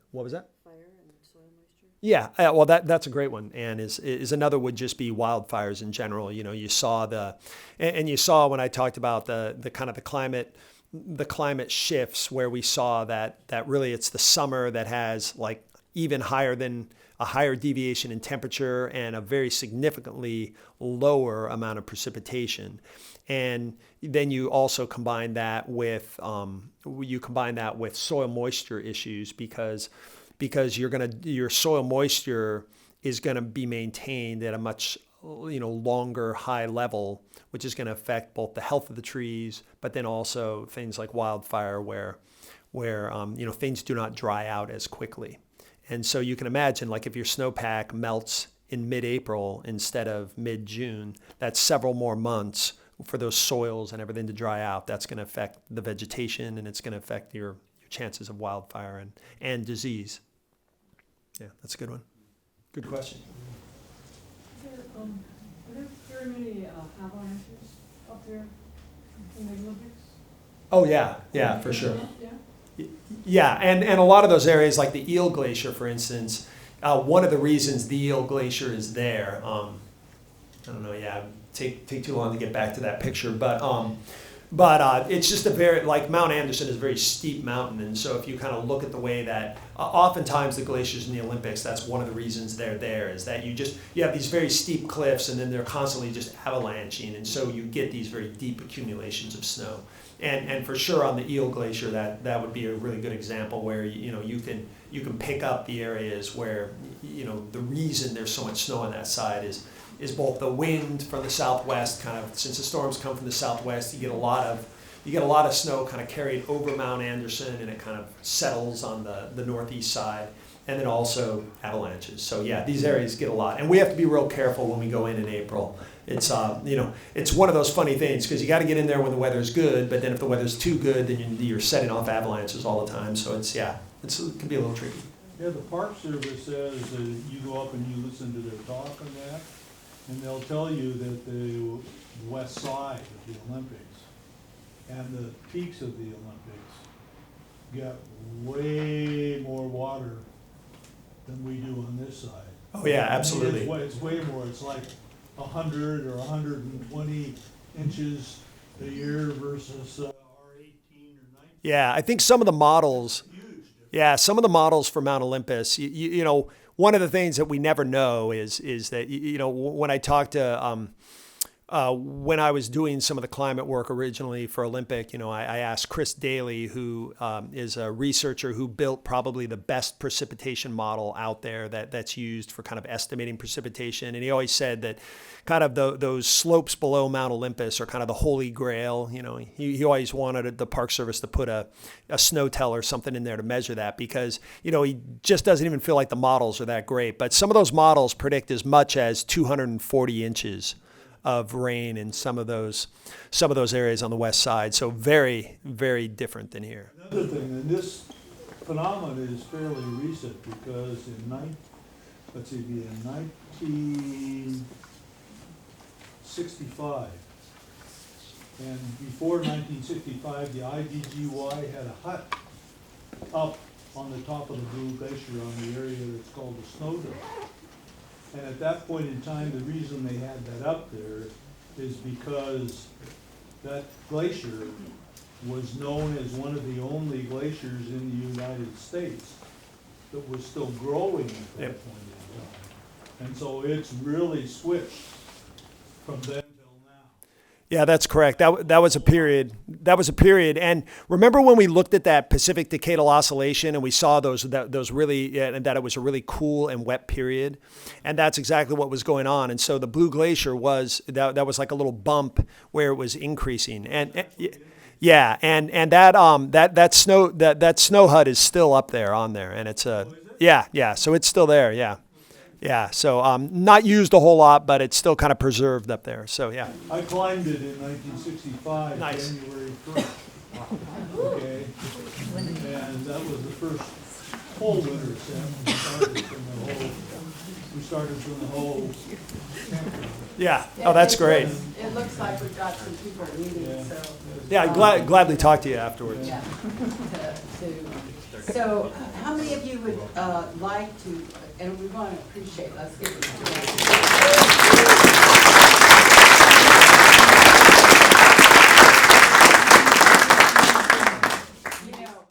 What was that? Fire and soil moisture? Yeah, well, that's a great one. And is another would just be wildfires in general. You saw you saw when I talked about the kind of the climate shifts, where we saw that really it's the summer that has like even higher deviation in temperature and a very significantly lower amount of precipitation. And then you also combine that with soil moisture issues, because your soil moisture is going to be maintained at a much longer high level, which is going to affect both the health of the trees, but then also things like wildfire, where things do not dry out as quickly. And so you can imagine, like, if your snowpack melts in mid-April instead of mid-June, that's several more months for those soils and everything to dry out. That's going to affect the vegetation, and it's going to affect your chances of wildfire and disease. Yeah, that's a good one. Good question. Are there very many avalanches up there in the Olympics? Oh yeah, for sure. Yeah. Yeah, and a lot of those areas, like the Eel Glacier, for instance, one of the reasons the Eel Glacier is there, I don't know, take too long to get back to that picture, but it's just like Mount Anderson is a very steep mountain, and so if you kind of look at the way that oftentimes the glaciers in the Olympics, that's one of the reasons they're there, is that you have these very steep cliffs, and then they're constantly just avalanching, and so you get these very deep accumulations of snow. And for sure on the Eel Glacier, that would be a really good example where you can pick up the areas where the reason there's so much snow on that side is both the wind from the southwest, kind of, since the storms come from the southwest, you get a lot of snow kind of carried over Mount Anderson, and it kind of settles on the northeast side, and then also avalanches. So yeah, these areas get a lot, and we have to be real careful when we go in April. It's it's one of those funny things, because you got to get in there when the weather's good, but then if the weather's too good, then you're setting off avalanches all the time. So it can be a little tricky. Yeah, the Park Service says that you go up and you listen to their talk on that, and they'll tell you that the west side of the Olympics and the peaks of the Olympics get way more water than we do on this side. Oh, yeah, I mean, absolutely. It's way more, it's like 100 or 120 inches a year versus our 18 or 19. Yeah, I think some of the models, Huge difference. yeah, some of the models for Mount Olympus, you know, one of the things that we never know is that, you know, when I talked to, when I was doing some of the climate work originally for Olympic, you know, I asked Chris Daly, who is a researcher who built probably the best precipitation model out there that's used for kind of estimating precipitation. And he always said that kind of those slopes below Mount Olympus are kind of the holy grail. You know, he always wanted the Park Service to put a snow tell or something in there to measure that because, you know, he just doesn't even feel like the models are that great. But some of those models predict as much as 240 inches of rain in some of those areas on the west side. So very, very different than here. Another thing, and this phenomenon is fairly recent because in 1965, and before 1965, the IDGY had a hut up on the top of the Blue Glacier on the area that's called the Snow Dome. And at that point in time, the reason they had that up there is because that glacier was known as one of the only glaciers in the United States that was still growing at that Yep. point in time. And so it's really switched from then till now. Yeah, that's correct. That was a period. That was a period. And remember when we looked at that Pacific Decadal Oscillation and we saw those really, and that it was a really cool and wet period, and that's exactly what was going on. And so the Blue Glacier was that was like a little bump where it was increasing. And yeah, and that snow hut is still up there on there, and it's yeah. So it's still there. Yeah. Yeah, so not used a whole lot, but it's still kind of preserved up there. So yeah. I climbed it in 1965, Nice. January 1st. Okay, and that was the first whole winter ascent. We started from the whole campground. Yeah. Oh, that's great. It looks like we've got some people meeting, so. Yeah, I'd gladly talk to you afterwards. Yeah. So how many of you would like to, and we want to appreciate, let's give it a